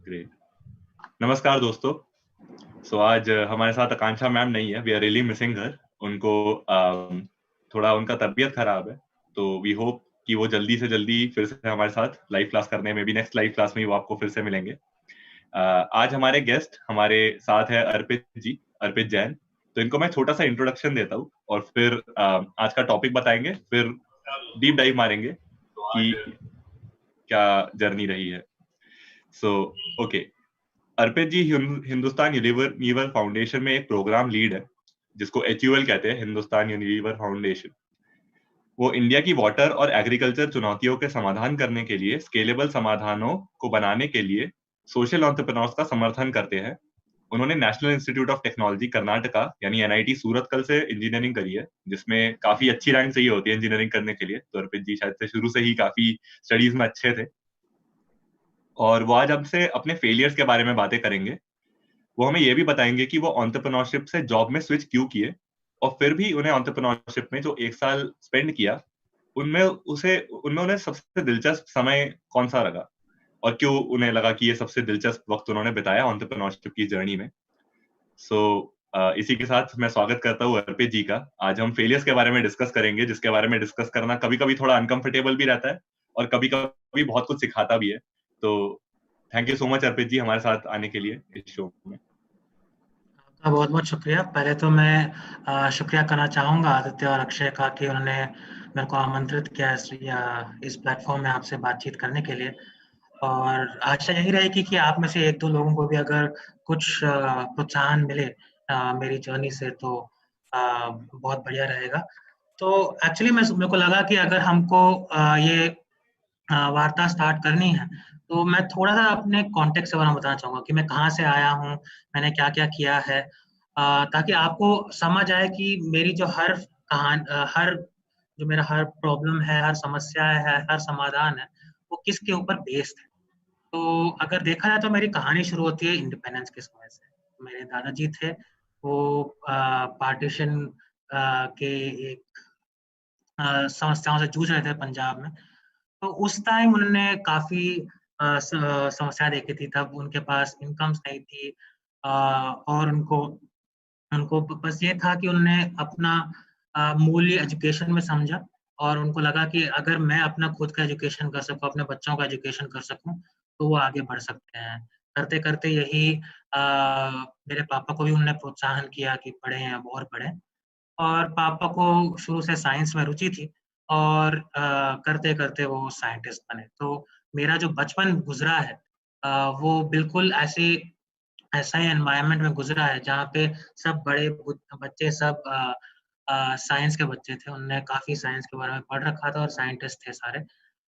Great. नमस्कार दोस्तों। आज हमारे साथ आकांक्षा मैम नहीं है। We are really missing her. उनको थोड़ा उनका तबीयत खराब है, तो वी होप कि वो जल्दी से जल्दी फिर से हमारे साथ लाइव क्लास करने में भी नेक्स्ट लाइव क्लास में वो आपको फिर से मिलेंगे। आज हमारे गेस्ट हमारे साथ है अर्पित जी, अर्पित जैन। तो इनको मैं छोटा सा इंट्रोडक्शन देता हूँ और फिर आज का टॉपिक बताएंगे, फिर डीप डाइव मारेंगे कि क्या जर्नी रही है। ओके। अर्पित जी हिंदुस्तान यूनिलीवर फाउंडेशन में एक प्रोग्राम लीड है, जिसको HUL कहते हैं, हिंदुस्तान यूनिलीवर फाउंडेशन। वो इंडिया की वाटर और एग्रीकल्चर चुनौतियों के समाधान करने के लिए स्केलेबल समाधानों को बनाने के लिए सोशल एंटरप्रेन्योर्स का समर्थन करते हैं। उन्होंने national institute of technology Karnataka यानी NIT सूरतकल से इंजीनियरिंग करी है, जिसमें काफी अच्छी रैंक चाहिए होती है इंजीनियरिंग करने के लिए। तो अर्पित जी शायद से शुरू से ही काफी स्टडीज में अच्छे थे, और वो आज हमसे अपने फेलियर्स के बारे में बातें करेंगे। वो हमें ये भी बताएंगे कि वो एंटरप्रेन्योरशिप से जॉब में स्विच क्यों किए, और फिर भी उन्हें एंटरप्रेन्योरशिप में जो 1 साल स्पेंड किया, उनमें उन्हें सबसे दिलचस्प समय कौन सा लगा, और क्यों उन्हें लगा कि ये सबसे दिलचस्प वक्त उन्होंने बिताया एंटरप्रेन्योरशिप की जर्नी में। इसी के साथ मैं स्वागत करता हूँ अर्पित जी का। आज हम फेलियर्स के बारे में डिस्कस करेंगे, जिसके बारे में डिस्कस करना कभी कभी थोड़ा अनकंफर्टेबल भी रहता है और कभी कभी बहुत कुछ सिखाता भी है। तो थैंक यू सो मच अर्पित जी हमारे साथ आने के लिए इस शो में। आपका बहुत बहुत शुक्रिया। पहले तो मैं शुक्रिया करना चाहूँगा आदित्य और अक्षय का कि उन्होंने मेरे को आमंत्रित किया इस प्लेटफॉर्म में आपसे बातचीत करने के लिए। और आशा यही रहेगी कि आप में से 1-2 लोगों को भी अगर कुछ प्रोत्साहन मिले मेरी जर्नी से, तो बहुत बढ़िया रहेगा। तो एक्चुअली मेरे को लगा कि अगर हमको ये वार्ता स्टार्ट करनी है, तो मैं थोड़ा-सा अपने कॉन्टेक्स्ट के बारे में बताना चाहूँगा कि मैं कहाँ से आया हूँ, मैंने क्या-क्या किया है, ताकि आपको समझ आए कि मेरी जो हर प्रॉब्लम है, हर समस्या है, हर समाधान है, वो किसके ऊपर बेस्ड है। तो अगर देखा जाए तो मेरी कहानी शुरू होती है इंडिपेंडेंस के समय से। मेरे दादाजी थे, वो पार्टीशन के एक समस्याओं से जूझ रहे थे पंजाब में। तो उस टाइम उन्होंने काफ़ी समस्या देखी थी। तब उनके पास इनकम्स नहीं थी, और उनको उनको बस ये था कि उन्होंने अपना मूल्य एजुकेशन में समझा, और उनको लगा कि अगर मैं अपना खुद का एजुकेशन कर सकूँ, अपने बच्चों का एजुकेशन कर सकूँ, तो वो आगे बढ़ सकते हैं। करते-करते यही अ, मेरे पापा को भी उन्होंने प्रोत्साहन किया कि पढ़ें, अब और पढ़ें। और पापा को शुरू से साइंस में रुचि थी, और करते-करते वो साइंटिस्ट बने। तो मेरा जो बचपन गुज़रा है, वो बिल्कुल ऐसा ही एनवायरनमेंट में गुज़रा है जहाँ पे सब बड़े बच्चे सब साइंस के बच्चे थे। उन्होंने काफ़ी साइंस के बारे में पढ़ रखा था और साइंटिस्ट थे सारे।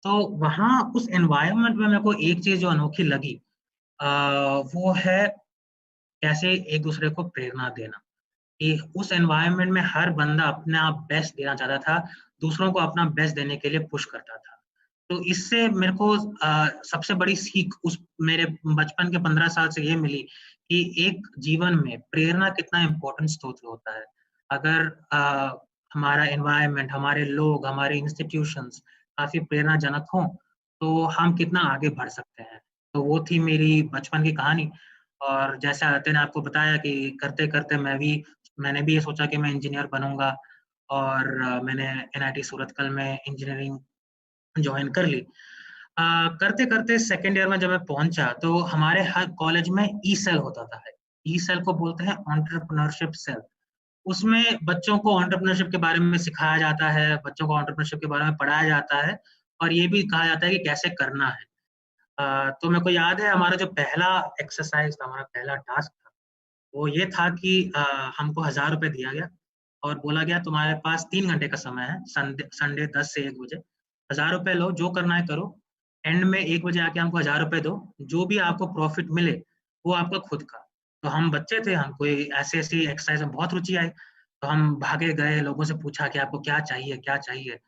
तो वहाँ उस एनवायरनमेंट में मेरे को एक चीज़ जो अनोखी लगी, अ, वो है कैसे एक-दूसरे को प्रेरणा देना। कि उस एनवायरनमेंट में हर बंदा अपने आप बेस्ट देना चाहता था, दूसरों को अपना बेस्ट देने के लिए पुश करता था। तो इससे मेरे को सबसे बड़ी सीख उस मेरे बचपन के 15 साल से ये मिली कि एक जीवन में प्रेरणा कितना इम्पोर्टेंट स्रोत होता है। अगर हमारा एनवायरनमेंट, हमारे लोग, हमारे इंस्टीट्यूशंस काफ़ी प्रेरणाजनक हों, तो हम कितना आगे बढ़ सकते हैं। तो वो थी मेरी बचपन की कहानी। और जैसा आदित्य ने आपको बताया कि करते-करते मैंने भी ये सोचा कि मैं इंजीनियर बनूँगा, और मैंने NIT सूरतकल में इंजीनियरिंग जॉइन कर ली। करते-करते सेकंड ईयर में जब मैं पहुँचा, तो हमारे हर कॉलेज में ई-सेल होता था। ई-सेल को बोलते हैं एंटरप्रेन्योरशिप सेल। उसमें बच्चों को एंटरप्रेन्योरशिप के बारे में सिखाया जाता है, बच्चों को एंटरप्रेन्योरशिप के बारे में पढ़ाया जाता है, और ये भी कहा जाता है कि कैसे करना है। तो मेरे को याद है हमारा जो पहला एक्सरसाइज़ था, हमारा पहला टास्क था, वो ये था कि हमको ₹1000 दिया गया और बोला गया तुम्हारे पास 3 घंटे का समय है, संडे 10 से 1 बजे। ₹1000 लो, जो करना है करो। एंड में 1 बजे आके हमको ₹1000 दो, जो भी आपको प्रॉफ़िट मिले, वो आपका खुद का। तो हम बच्चे थे, हमको ये ऐसी-ऐसी एक्सरसाइज़ में बहुत रुचि आई। तो हम भागे गए, लोगों से पूछा कि आपको क्या चाहिए, क्या चाहिए?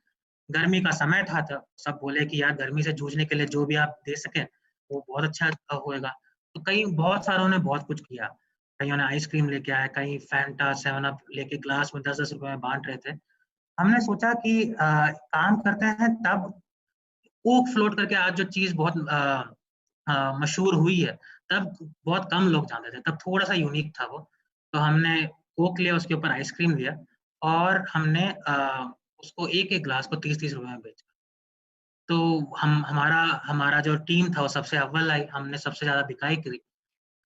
गर्मी का समय था तब, सब बोले कि यार गर्मी से जूझने के लिए जो भी आप दे सकें, वो बहुत अच्छा होएगा। तो बहुत सारों ने बहुत कुछ किया। कइयों ने आइसक्रीम लेके आए, कहीं फैंटा, 7 अप लेके ग्लास में ₹10-10 में बाँट रहे थे। हमने सोचा कि काम करते हैं, तब कोक फ्लोट करके आज जो चीज़ बहुत मशहूर हुई है, तब बहुत कम लोग जानते थे, तब थोड़ा-सा यूनिक था वो। तो हमने कोक लिया, उसके ऊपर आइसक्रीम दिया और हमने उसको एक-एक ग्लास को 30-30 रुपए में बेचा। तो हम हमारा हमारा जो टीम था वो सबसे अव्वल आई, हमने सबसे ज़्यादा बिकाई करी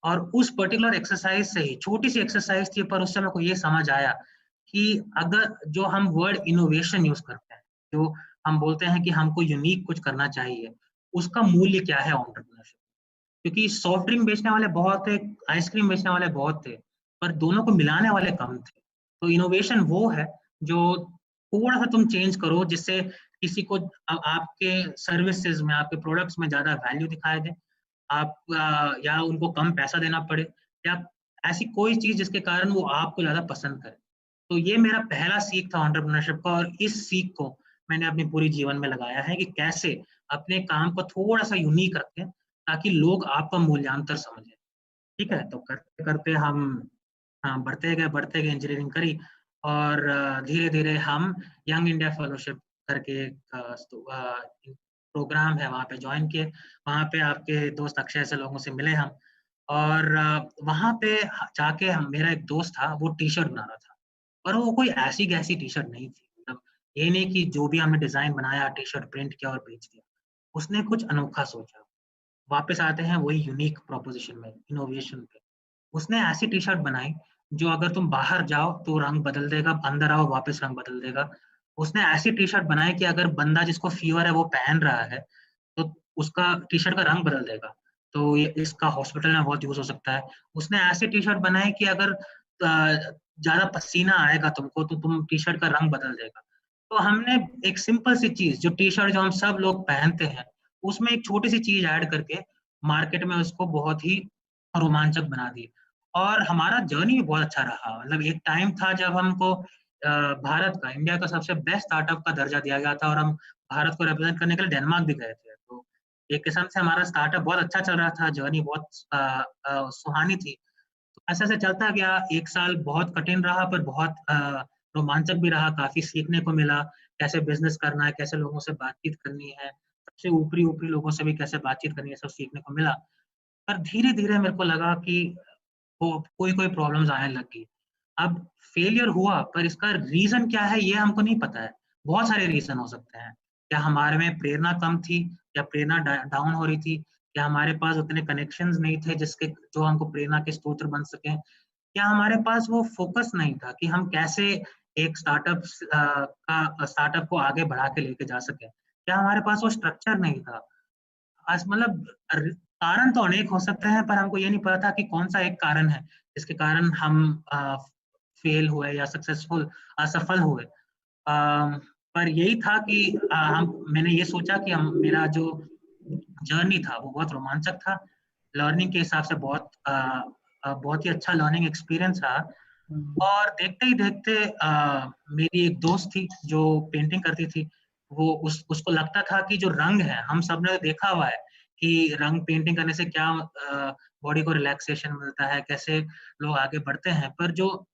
और उस पर्टिकुलर एक्सरसाइज़ से ही छोटी-सी एक्सरसाइज़ थी पर उससे मेरे को ये समझ आया कि अगर जो हम वर्ड इनोवेशन यूज़ करते हैं, जो हम बोलते हैं कि हमको यूनिक कुछ करना चाहिए, उसका मूल्य क्या है एंटरप्रेन्योरशिप। क्योंकि सॉफ्ट ड्रिंक बेचने वाले बहुत थे, आइसक्रीम बेचने वाले बहुत थे, पर दोनों को मिलाने वाले कम थे। तो इनोवेशन वो है जो थोड़ा-सा तुम चेंज करो जिससे किसी को आपके सर्विसेज़ में, आपके प्रोडक्ट्स में ज़्यादा वैल्यू दिखाई दे। आप या उनको कम पैसा देना पड़े या ऐसी कोई चीज़ जिसके कारण वो आपको ज़्यादा पसंद करे। तो ये मेरा पहला सीख था एंटरप्रेन्योरशिप का और इस सीख को मैंने अपने पूरे जीवन में लगाया है कि कैसे अपने काम को थोड़ा-सा यूनिक रखें ताकि लोग आपका मूल्यांतर समझें। ठीक है? तो करते-करते हम बढ़ते गए इंजीनियरिंग करी और धीरे-धीरे हम यंग इंडिया फेलोशिप करके एक प्रोग्राम है वहाँ पे जॉइन किए। वहाँ पे आपके दोस्त अक्षय जैसे लोगों से मिले हम और वहाँ पे जाके हम मेरा एक दोस्त था वो टी-शर्ट बना रहा था। और वो कोई ऐसी-गैसी टी-शर्ट नहीं थी। मतलब ये नहीं कि जो भी हमने डिज़ाइन बनाया टी-शर्ट प्रिंट किया और बेच दिया। उसने कुछ अनोखा सोचा। वापस आते हैं वही यूनिक प्रोपोज़िशन में, इनोवेशन पे। उसने ऐसी टी-शर्ट बनाई, जो अगर तुम बाहर जाओ तो रंग बदल देगा, अंदर आओ वापस रंग बदल देगा। उसने ऐसी टी-शर्ट बनाई कि अगर बंदा जिसको फ़ीवर है वो पहन रहा है, तो उसका टी-शर्ट का रंग बदल देगा। तो ये इसका हॉस्पिटल में बहुत यूज़ हो सकता है। उसने ऐसी टी-शर्ट बनाई कि अगर ज़्यादा पसीना आएगा तुमको तो तुम टी-शर्ट का रंग बदल देगा। तो हमने एक सिंपल सी चीज़ जो टी-शर्ट जो हम सब लोग पहनते हैं, उसमें एक छोटी-सी चीज़ ऐड करके मार्केट में उसको बहुत ही रोमांचक बना दी। और हमारा जर्नी भी बहुत अच्छा रहा। मतलब एक टाइम था जब हमको भारत का, इंडिया का सबसे बेस्ट स्टार्टअप का दर्जा दिया गया था और हम भारत को रिप्रेज़ेंट करने के लिए डेनमार्क भी गए थे। तो एक किस्म से हमारा स्टार्टअप बहुत अच्छा चल रहा था, जर्नी बहुत सुहानी थी। तो ऐसे-ऐसे चलता गया, 1 साल बहुत कठिन रहा पर बहुत रोमांचक भी रहा, काफ़ी सीखने को मिला, कैसे बिज़नेस करना है, कैसे लोगों से बातचीत करनी है, सबसे ऊपरी-ऊपरी लोगों से भी कैसे बातचीत करनी है, सब सीखने को मिला। पर धीरे-धीरे मेरे को लगा कि वो कोई-कोई प्रॉब्लम्स आने लगी। अब फेलियर हुआ पर इसका रीज़न क्या है ये हमको नहीं पता है। बहुत सारे रीज़न हो सकते हैं। क्या हमारे में प्रेरणा कम थी? या प्रेरणा डाउन हो रही थी? या हमारे पास उतने कनेक्शंस नहीं थे जिसके जो हमको प्रेरणा के स्रोत बन सकें? क्या हमारे पास वो फ़ोकस नहीं था कि हम कैसे एक स्टार्टअप को आगे बढ़ा के लेके जा सकें? क्या हमारे पास वो स्ट्रक्चर नहीं था? आज मतलब कारण तो अनेक हो सकते हैं, पर हमको ये नहीं पता था कि कौन-सा एक कारण है, जिसके कारण हम फेल हुए या असफल हुए। पर यही था कि हम मैंने ये सोचा कि हम मेरा जो जर्नी था, वो बहुत रोमांचक था। लर्निंग के हिसाब से बहुत ही अच्छा लर्निंग एक्सपीरियंस रहा और देखते ही देखते मेरी एक दोस्त थी, जो पेंटिंग करती थी। वो उसको लगता था कि जो रंग है, हम सबने देखा हुआ है कि रंग पेंटिंग करने से क्या बॉडी को रिलैक्सेशन मिलता है, कैसे लोग आगे बढ़ते हैं। पर जो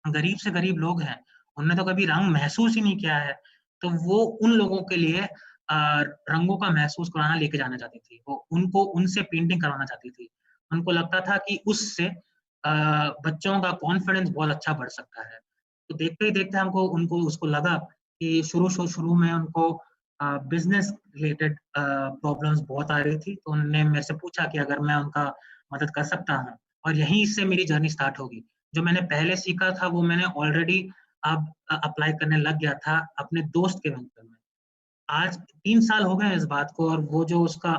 गरीब से गरीब लोग हैं, उन्होंने तो कभी रंग महसूस ही नहीं किया है। तो वो उन लोगों के लिए रंगों का महसूस कराना लेके जाना चाहती थी। वो उनको उनसे पेंटिंग करवाना चाहती थी। उनको लगता था कि उससे बच्चों का कॉन्फिडेंस बहुत अच्छा बढ़ सकता है। तो देखते ही देखते हमको उनको उसको लगा कि शुरू में उनको बिज़नेस रिलेटेड प्रॉब्लम्स बहुत आ रही थी। तो उन्होंने मेरे से पूछा कि अगर मैं उनका मदद कर सकता हूँ और यहीं से मेरी जर्नी स्टार्ट होगी। जो मैंने पहले सीखा था वो मैंने ऑलरेडी अब अप्लाई करने लग गया था अपने दोस्त के वेंचर में। आज 3 साल हो गए हैं इस बात को और वो जो उसका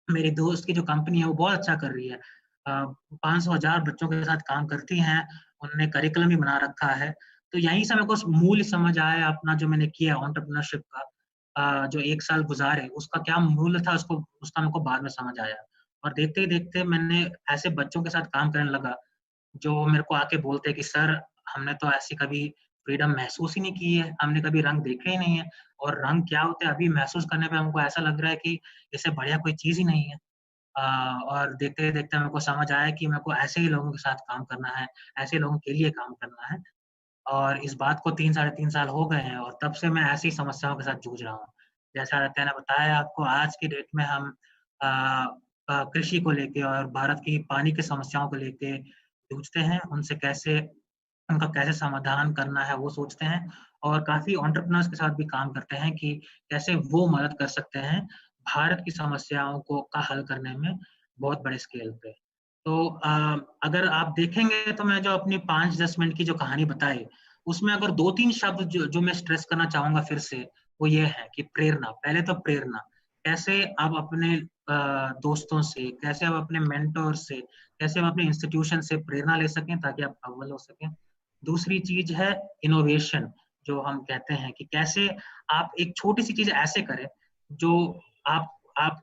मेरे दोस्त की जो कंपनी है वो बहुत अच्छा कर रही है। 500 हज़ार बच्चों के साथ काम करती हैं, उन्होंने करिकुलम भी बना रखा है। तो यहीं से मेरे को मूल्य समझ आया अपना जो मैंने किया एंटरप्रेन्योरशिप का जो 1 साल गुज़ारे उसका क्या मूल्य था उसका मेरे को बाद में समझ आया। और देखते ही देखते मैंने ऐसे बच्चों के साथ काम करने लगा जो मेरे को आके बोलते हैं कि सर हमने तो ऐसी कभी फ्रीडम महसूस ही नहीं की है, हमने कभी रंग देखे ही नहीं है और रंग क्या होते हैं अभी महसूस करने पे हमको ऐसा लग रहा है कि इससे बढ़िया कोई चीज़ ही नहीं है। और देखते-देखते मेरे को समझ आया कि मेरे को ऐसे ही लोगों के साथ काम करना है, ऐसे लोगों के लिए काम करना है और इस बात को 3 साढ़े 3 साल हो गए हैं और तब से मैं ऐसी समस्याओं के साथ जूझ रहा हूँ। जैसा आदित्य ने बताया आपको आज की डेट में हम अ, कृषि को लेके और भारत की पानी की समस्याओं को लेके जूझते हैं, उनका कैसे समाधान करना है वो सोचते हैं, और काफ़ी एंटरप्रेन्योर्स के साथ भी काम करते हैं कि कैसे वो मदद कर सकते हैं भारत की समस्याओं का हल करने में बहुत बड़े स्केल पे। तो अगर आप देखेंगे तो मैं जो अपनी 5-10 मिनट की जो कहानी बताई, उसमें अगर 2-3 शब्द जो मैं स्ट्रेस करना चाहूँगा फिर से, वो ये है कि प्रेरणा। पहले तो प्रेरणा, कैसे आप अपने दोस्तों से, कैसे आप अपने मेंटर से, कैसे आप अपने इंस्टीट्यूशन से प्रेरणा ले सकें ताकि आप अव्वल हो सकें। दूसरी चीज है इनोवेशन, जो हम कहते हैं कि कैसे आप एक छोटी सी चीज ऐसे करें जो आप आप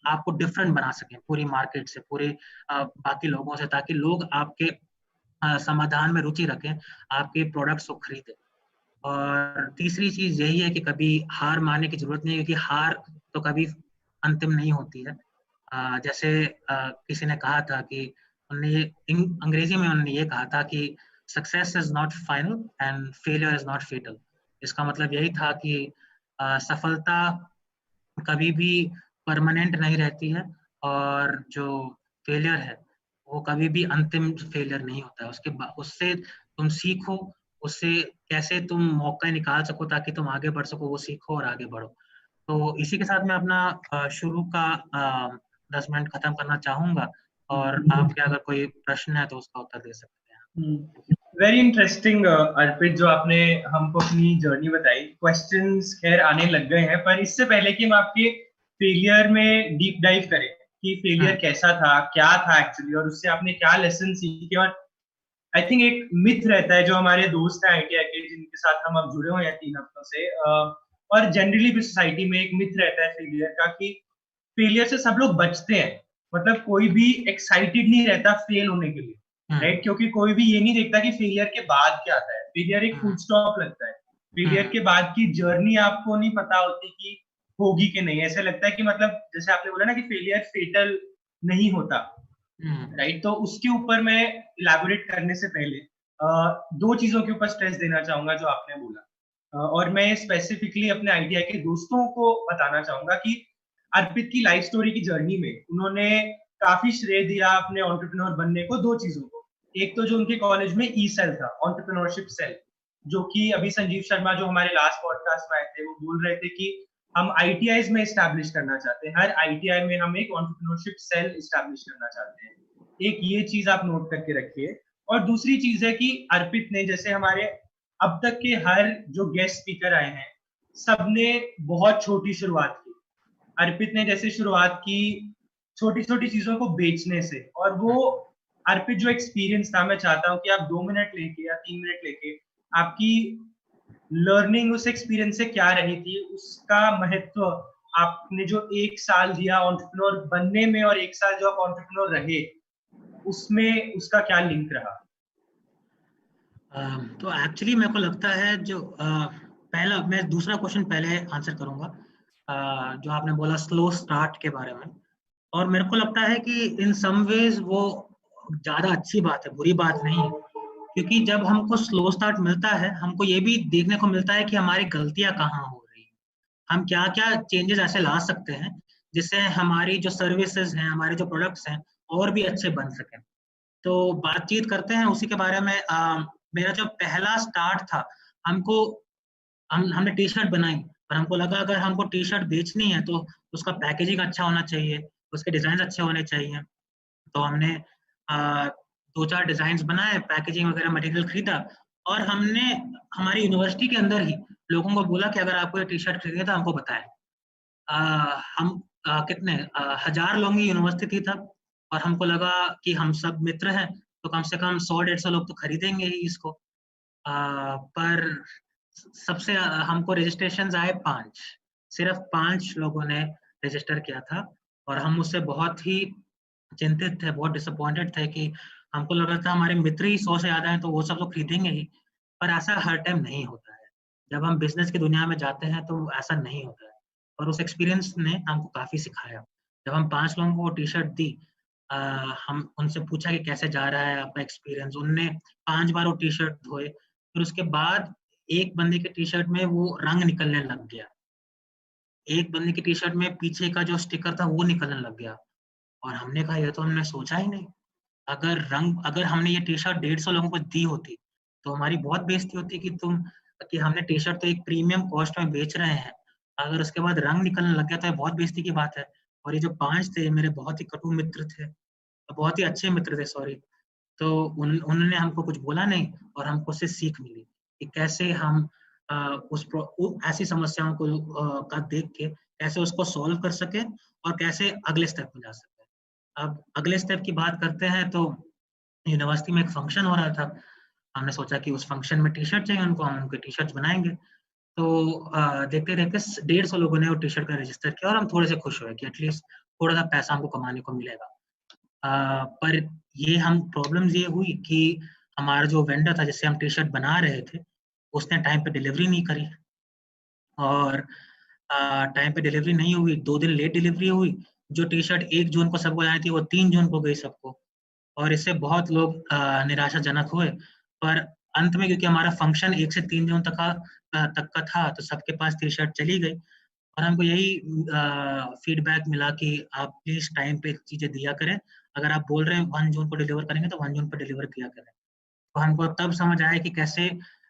आपको डिफरेंट बना सकें पूरी मार्केट से, पूरे बाकी लोगों से, ताकि लोग आपके समाधान में रुचि रखें, आपके प्रोडक्ट्स को खरीदें। और तीसरी चीज यही है कि कभी हार मानने की जरूरत नहीं है, क्योंकि हार तो कभी अंतिम नहीं होती है। जैसे किसी ने कहा था कि अंग्रेजी में उन्होंने ये कहा था कि success is not final and failure is not fatal. इसका मतलब यही था कि सफलता कभी भी परमानेंट नहीं रहती है, और जो फेलियर है वो कभी भी अंतिम फेलियर नहीं होता है। उससे तुम सीखो, उससे कैसे तुम मौका निकाल सको ताकि तुम आगे बढ़ सको, वो सीखो और आगे बढ़ो। तो इसी के साथ मैं अपना शुरू का 10 मिनट खत्म करना चाहूंगा, और आपके अगर कोई प्रश्न है तो उसका उत्तर दे सकते हैं। वेरी इंटरेस्टिंग अर्पित, जो आपने हमको अपनी जर्नी बताई। क्वेश्चंस खैर आने लग गए हैं, पर इससे पहले कि हम आपके फेलियर में डीप डाइव करें कि फेलियर कैसा था, क्या था एक्चुअली, और उससे आपने क्या लेसन सीखे। और आई थिंक एक मिथ रहता है जो हमारे दोस्त हैं आईटीआई के, जिनके साथ हम अब जुड़े हुए हैं 3 हफ्तों से, और जनरली भी सोसाइटी में एक मिथ रहता है फेलियर का कि फेलियर से सब लोग बचते हैं। मतलब कोई भी एक्साइटेड नहीं रहता फेल होने के लिए, राइट? क्योंकि कोई भी ये नहीं देखता कि फेलियर के बाद क्या आता है। फेलियर एक फुल स्टॉप लगता है। फेलियर के बाद की जर्नी आपको नहीं पता होती कि होगी कि नहीं। ऐसा लगता है कि मतलब जैसे आपने बोला ना कि फेलियर फेटल नहीं होता, राइट? तो उसके ऊपर मैं इलैबोरेट करने से पहले 2 चीजों के ऊपर स्ट्रेस देना चाहूंगा जो आपने बोला, और मैं स्पेसिफिकली अपने आईटीआई के दोस्तों को बताना चाहूंगा कि अर्पित की लाइफ स्टोरी की जर्नी में उन्होंने काफी श्रेय दिया अपने एंटरप्रेन्योर बनने को 2 चीजों को। एक तो जो उनके कॉलेज में ई सेल था, एंटरप्रेन्योरशिप सेल, जो कि अभी संजीव शर्मा जो हमारे लास्ट पॉडकास्ट में आए थे वो बोल रहे थे कि हम आईटीआईज में इस्टेब्लिश करना चाहते हैं। हर आईटीआई में हम एक एंटरप्रेन्योरशिप सेल इस्टेब्लिश करना चाहते हैं। एक ये चीज आप नोट करके रखिए। और दूसरी चीज है कि अर्पित ने, जैसे हमारे अब तक के हर जो गेस्ट स्पीकर आए हैं, सबने बहुत छोटी शुरुआत की। अर्पित ने जैसे शुरुआत की छोटी छोटी चीजों को बेचने से, और वो अर्पित जो एक्सपीरियंस था, मैं चाहता हूँ कि आप 2 मिनट लेके या 3 मिनट लेके आपकी लर्निंग उस एक्सपीरियंस से क्या रही थी, उसका महत्व, आपने जो 1 साल दिया एंटरप्रेन्योर बनने में और 1 साल जो आप एंटरप्रेन्योर रहे उसमें, उसका क्या लिंक रहा? तो एक्चुअली मेरे को लगता है जो पहला, मैं दूसरा क्वेश्चन पहले आंसर करूंगा, जो आपने बोला स्लो स्टार्ट के बारे में। और मेरे को लगता है कि इन सम वेज वो ज्यादा अच्छी बात है, बुरी बात नहीं है। क्योंकि जब हमको स्लो स्टार्ट मिलता है, हमको ये भी देखने को मिलता है कि हमारी गलतियां कहाँ हो रही हैं, हम क्या क्या चेंजेस ऐसे ला सकते हैं जिससे हमारी जो सर्विसेज हैं, हमारे जो प्रोडक्ट्स हैं, और भी अच्छे बन सकें। तो बातचीत करते हैं उसी के बारे में। मेरा जो पहला स्टार्ट था, हमने टी शर्ट बनाई, पर हमको लगा अगर हमको टी शर्ट बेचनी है तो उसका पैकेजिंग अच्छा होना चाहिए, उसके डिजाइन अच्छे होने चाहिए। तो हमने 2-4 डिजाइन बनाए, पैकेजिंग वगैरह मटेरियल खरीदा, और हमने हमारी यूनिवर्सिटी के अंदर ही लोगों को बोला कि अगर आपको ये टी शर्ट खरीदनी है तो हमको बताएं। हम कितने 1000 लोगों की यूनिवर्सिटी थी तब, और हमको लगा कि हम सब मित्र हैं तो कम से कम 100-150 लोग तो खरीदेंगे ही इसको। पर सबसे हमको रजिस्ट्रेशन आए 5, सिर्फ 5 लोगों ने रजिस्टर किया था, और हम उससे बहुत ही चिंतित थे, बहुत डिसअपॉइंटेड थे कि हमको लग रहा था हमारे मित्र ही 100 से ज्यादा हैं तो वो सब तो खरीदेंगे ही। पर ऐसा हर टाइम नहीं होता है, जब हम बिजनेस की दुनिया में जाते हैं तो ऐसा नहीं होता है। और उस एक्सपीरियंस ने हमको काफी सिखाया। जब हम 5 लोगों को टी शर्ट दी, हम उनसे पूछा कि कैसे जा रहा है आपका एक्सपीरियंस, उनने 5 बार वो टी शर्ट धोए, फिर उसके बाद एक बंदे के टी शर्ट में वो रंग निकलने लग गया, एक बंदे की टी शर्ट में पीछे का जो स्टिकर था वो निकलने लग गया, और हमने कहा ये तो हमने सोचा ही नहीं, अगर हमने ये टी शर्ट 150 लोगों को दी होती तो हमारी बहुत बेइज्जती होती कि हमने टी शर्ट तो एक प्रीमियम कॉस्ट में बेच रहे हैं, अगर उसके बाद रंग निकलने लग गया तो ये बहुत बेइज्जती की बात है। और ये जो 5 थे मेरे बहुत ही कटु मित्र थे, बहुत ही अच्छे मित्र थे, सॉरी। तो उन्होंने हमको कुछ बोला नहीं और हमको उससे सीख मिली कि कैसे हम ऐसी समस्याओं को का देख के कैसे उसको सॉल्व कर सके और कैसे अगले स्टेप में जा सके। अब अगले स्टेप की बात करते हैं तो यूनिवर्सिटी में एक फंक्शन हो रहा था। हमने सोचा कि उस फंक्शन में टी शर्ट चाहिए उनको, हम उनके टी शर्ट बनाएंगे। तो देखते देखते 150 लोगों ने वो टी शर्ट का रजिस्टर किया और हम थोड़े से खुश हुए कि एटलीस्ट थोड़ा सा पैसा हमको कमाने को मिलेगा। पर ये हम प्रॉब्लम्स ये हुई कि हमारा जो वेंडर था जिससे हम टी शर्ट बना रहे थे, उसने टाइम पे डिलीवरी नहीं करी और टाइम पे डिलीवरी नहीं हुई, 2 दिन लेट डिलीवरी हुई। जो टी शर्ट 1 जून को सबको जानी थी वो 3 जून को गई सबको, और इससे बहुत लोग निराशाजनक हुए। पर अंत में क्योंकि हमारा फंक्शन 1 से 3 जून तक का था तो सबके पास टी शर्ट चली गई और हमको यही फीडबैक मिला कि आप प्लीज टाइम पे चीजें दिया करें। अगर आप बोल रहे हैं 1 जून को डिलीवर करेंगे तो 1 जून पर डिलीवर किया करें। तो हमको तब समझ आया कि कैसे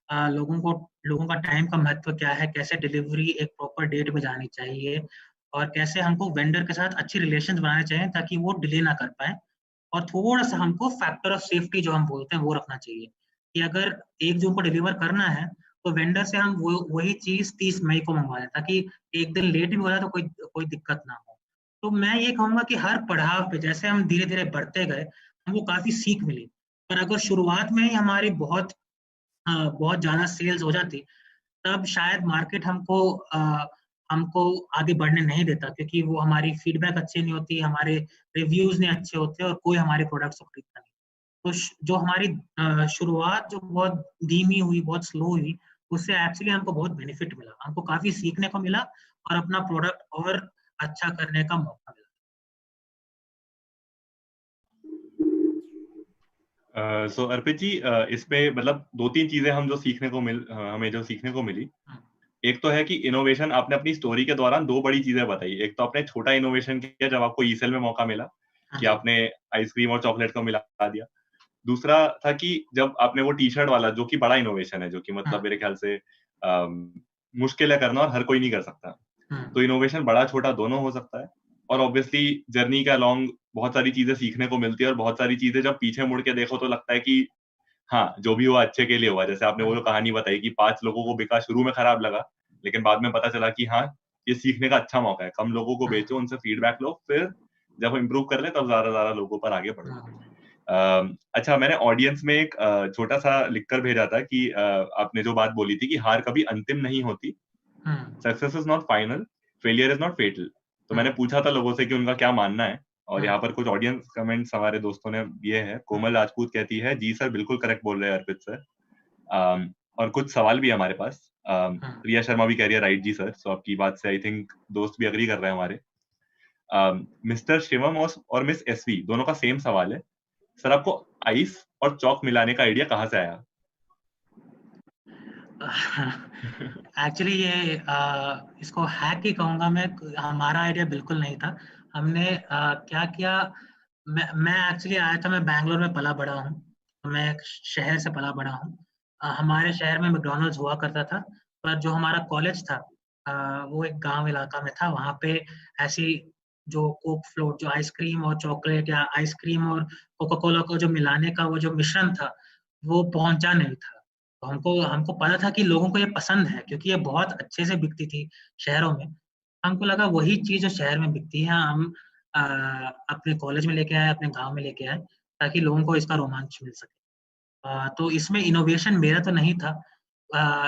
लोगों का टाइम का महत्व क्या है, कैसे डिलीवरी एक प्रॉपर डेट पे जानी चाहिए और कैसे हमको वेंडर के साथ अच्छी रिलेशंस बनाने चाहिए ताकि वो डिले ना कर पाए। और थोड़ा-सा हमको फैक्टर ऑफ सेफ्टी जो हम बोलते हैं वो रखना चाहिए कि अगर 1 जून को डिलीवर करना है तो वेंडर से हम वही चीज़ 30 मई को मंगवा लें ताकि 1 दिन लेट भी हो जाए तो कोई दिक्कत ना हो। तो मैं ये कहूँगा कि हर पड़ाव पे जैसे हम धीरे-धीरे बढ़ते गए, हमको काफ़ी सीख मिली। पर अगर शुरुआत में ही हमारी बहुत ज़्यादा सेल्स हो जाती, तब शायद मार्केट हमको आगे बढ़ने नहीं देता क्योंकि वो हमारी फीडबैक अच्छी नहीं होती, हमारे रिव्यूज़ नहीं अच्छे होते और कोई हमारे प्रोडक्ट्स को खरीदता नहीं। तो जो हमारी शुरुआत जो बहुत धीमी हुई, बहुत स्लो हुई, उससे एक्चुअली हमको बहुत बेनिफिट मिला। हमको काफ़ी सीखने को मिला और अपना प्रोडक्ट और अच्छा करने का मौका मिला। सो अर्पित जी, इसमें मतलब 2-3 चीजें हमें जो सीखने को मिली। एक तो है कि इनोवेशन, आपने अपनी स्टोरी के दौरान 2 बड़ी चीजें बताई। एक तो आपने छोटा इनोवेशन किया जब आपको ई सेल में मौका मिला कि आपने आइसक्रीम और चॉकलेट को मिला दिया। दूसरा था कि जब आपने वो टी शर्ट वाला, जो कि बड़ा इनोवेशन है, जो कि मतलब मेरे ख्याल से मुश्किल है करना और हर कोई नहीं कर सकता। तो इनोवेशन बड़ा छोटा दोनों हो सकता है और ऑब्वियसली जर्नी के अलोंग बहुत सारी चीजें सीखने को मिलती है और बहुत सारी चीजें जब पीछे मुड़ के देखो तो लगता है कि हाँ, जो भी हुआ अच्छे के लिए हुआ। जैसे आपने वो जो कहानी बताई कि 5 लोगों को बिका, शुरू में खराब लगा, लेकिन बाद में पता चला कि हाँ, ये सीखने का अच्छा मौका है। कम लोगों को बेचो, उनसे फीडबैक लो, फिर जब इम्प्रूव कर ले तब ज़्यादा लोगों पर आगे बढ़ो। अच्छा, मैंने ऑडियंस में एक छोटा-सा लिख कर भेजा था कि आपने जो बात बोली थी कि हार कभी अंतिम नहीं होती। Success is not final, failure is not fatal. तो मैंने पूछा था लोगों से कि उनका क्या मानना है और यहाँ पर कुछ ऑडियंस कमेंट्स हमारे दोस्तों ने दिए हैं। कोमल राजपूत कहती है, जी सर, बिल्कुल करेक्ट बोल रहे हैं अर्पित सर। और कुछ सवाल भी है हमारे पास। रिया शर्मा भी कह रही है, राइट जी सर। सो आपकी बात से आई थिंक दोस्त भी एग्री कर रहे हैं हमारे। मिस्टर शिवम और मिस एसवी दोनों का सेम सवाल है। सर, आपको आइस और चौक मिलाने का आइडिया कहाँ से आया? एक्चुअली ये इसको हैक ही कहूँगा मैं, हमारा आइडिया बिल्कुल नहीं था। हमने क्या किया, मैं एक्चुअली आया था, मैं बैंगलोर में पला बड़ा हूँ, मैं एक शहर से पला बड़ा हूँ। हमारे शहर में मैकडॉनल्ड्स हुआ करता था, पर जो हमारा कॉलेज था वो एक गांव इलाका में था। वहाँ पे ऐसी जो कोक फ्लोट, जो आइसक्रीम और चॉकलेट या आइसक्रीम और कोका कोला को जो मिलाने का वो जो मिश्रण था, वो पहुंचा नहीं था। तो हमको हमको पता था कि लोगों को ये पसंद है क्योंकि ये बहुत अच्छे से बिकती थी शहरों में। हमको लगा वही चीज़ जो शहर में बिकती है हम अपने कॉलेज में लेके आए, अपने गाँव में लेके आए, ताकि लोगों को इसका रोमांच मिल सके। तो इसमें इनोवेशन मेरा तो नहीं था,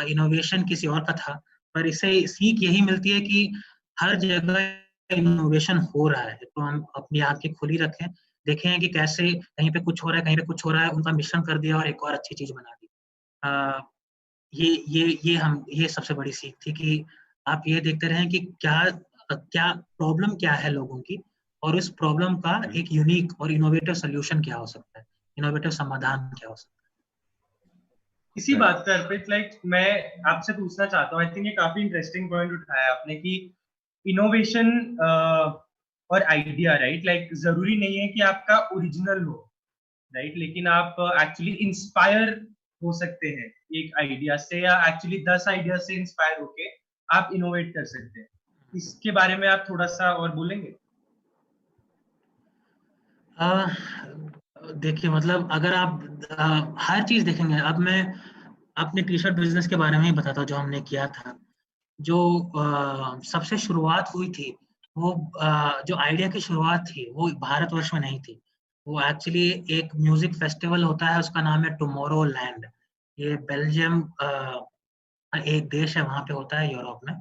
इनोवेशन किसी और का था, पर इससे सीख यही मिलती है कि हर जगह इनोवेशन हो रहा है, तो हम अपनी आँखें खुली रखें, देखें कि कैसे कहीं पे कुछ हो रहा है, कहीं पे कुछ हो रहा है, उनका मिश्रण कर दिया और एक और अच्छी चीज़ बना दी। अ, ये सबसे बड़ी सीख थी कि आप ये देखते रहें कि क्या प्रॉब्लम क्या है लोगों की और उस प्रॉब्लम का एक यूनिक और इनोवेटिव सॉल्यूशन क्या हो सकता है, इनोवेटिव समाधान क्या हो सकता है। इसी बात पे अर्पित, मैं आपसे पूछना चाहता हूँ, आई थिंक ये काफी इंटरेस्टिंग पॉइंट उठाया आपने कि इनोवेशन और आइडिया, राइट? लाइक जरूरी नहीं है कि आपका ओरिजिनल हो, राइट? लेकिन आप एक्चुअली इंस्पायर हो सकते हैं एक आइडिया से, या एक्चुअली 10 आइडिया से इंस्पायर होके आप इनोवेट कर सकते हैं। इसके बारे में आप थोड़ा सा और बोलेंगे? देखिए, मतलब अगर आप हर चीज देखेंगे, अब मैं अपने टी शर्ट बिजनेस के बारे में ही बताता हूँ जो हमने किया था। जो सबसे शुरुआत हुई थी, वो जो आइडिया की शुरुआत थी वो भारतवर्ष में नहीं थी। वो एक्चुअली एक म्यूजिक फेस्टिवल होता है, उसका नाम है टुमारो लैंड। ये बेल्जियम एक देश है, वहां पे होता है यूरोप में।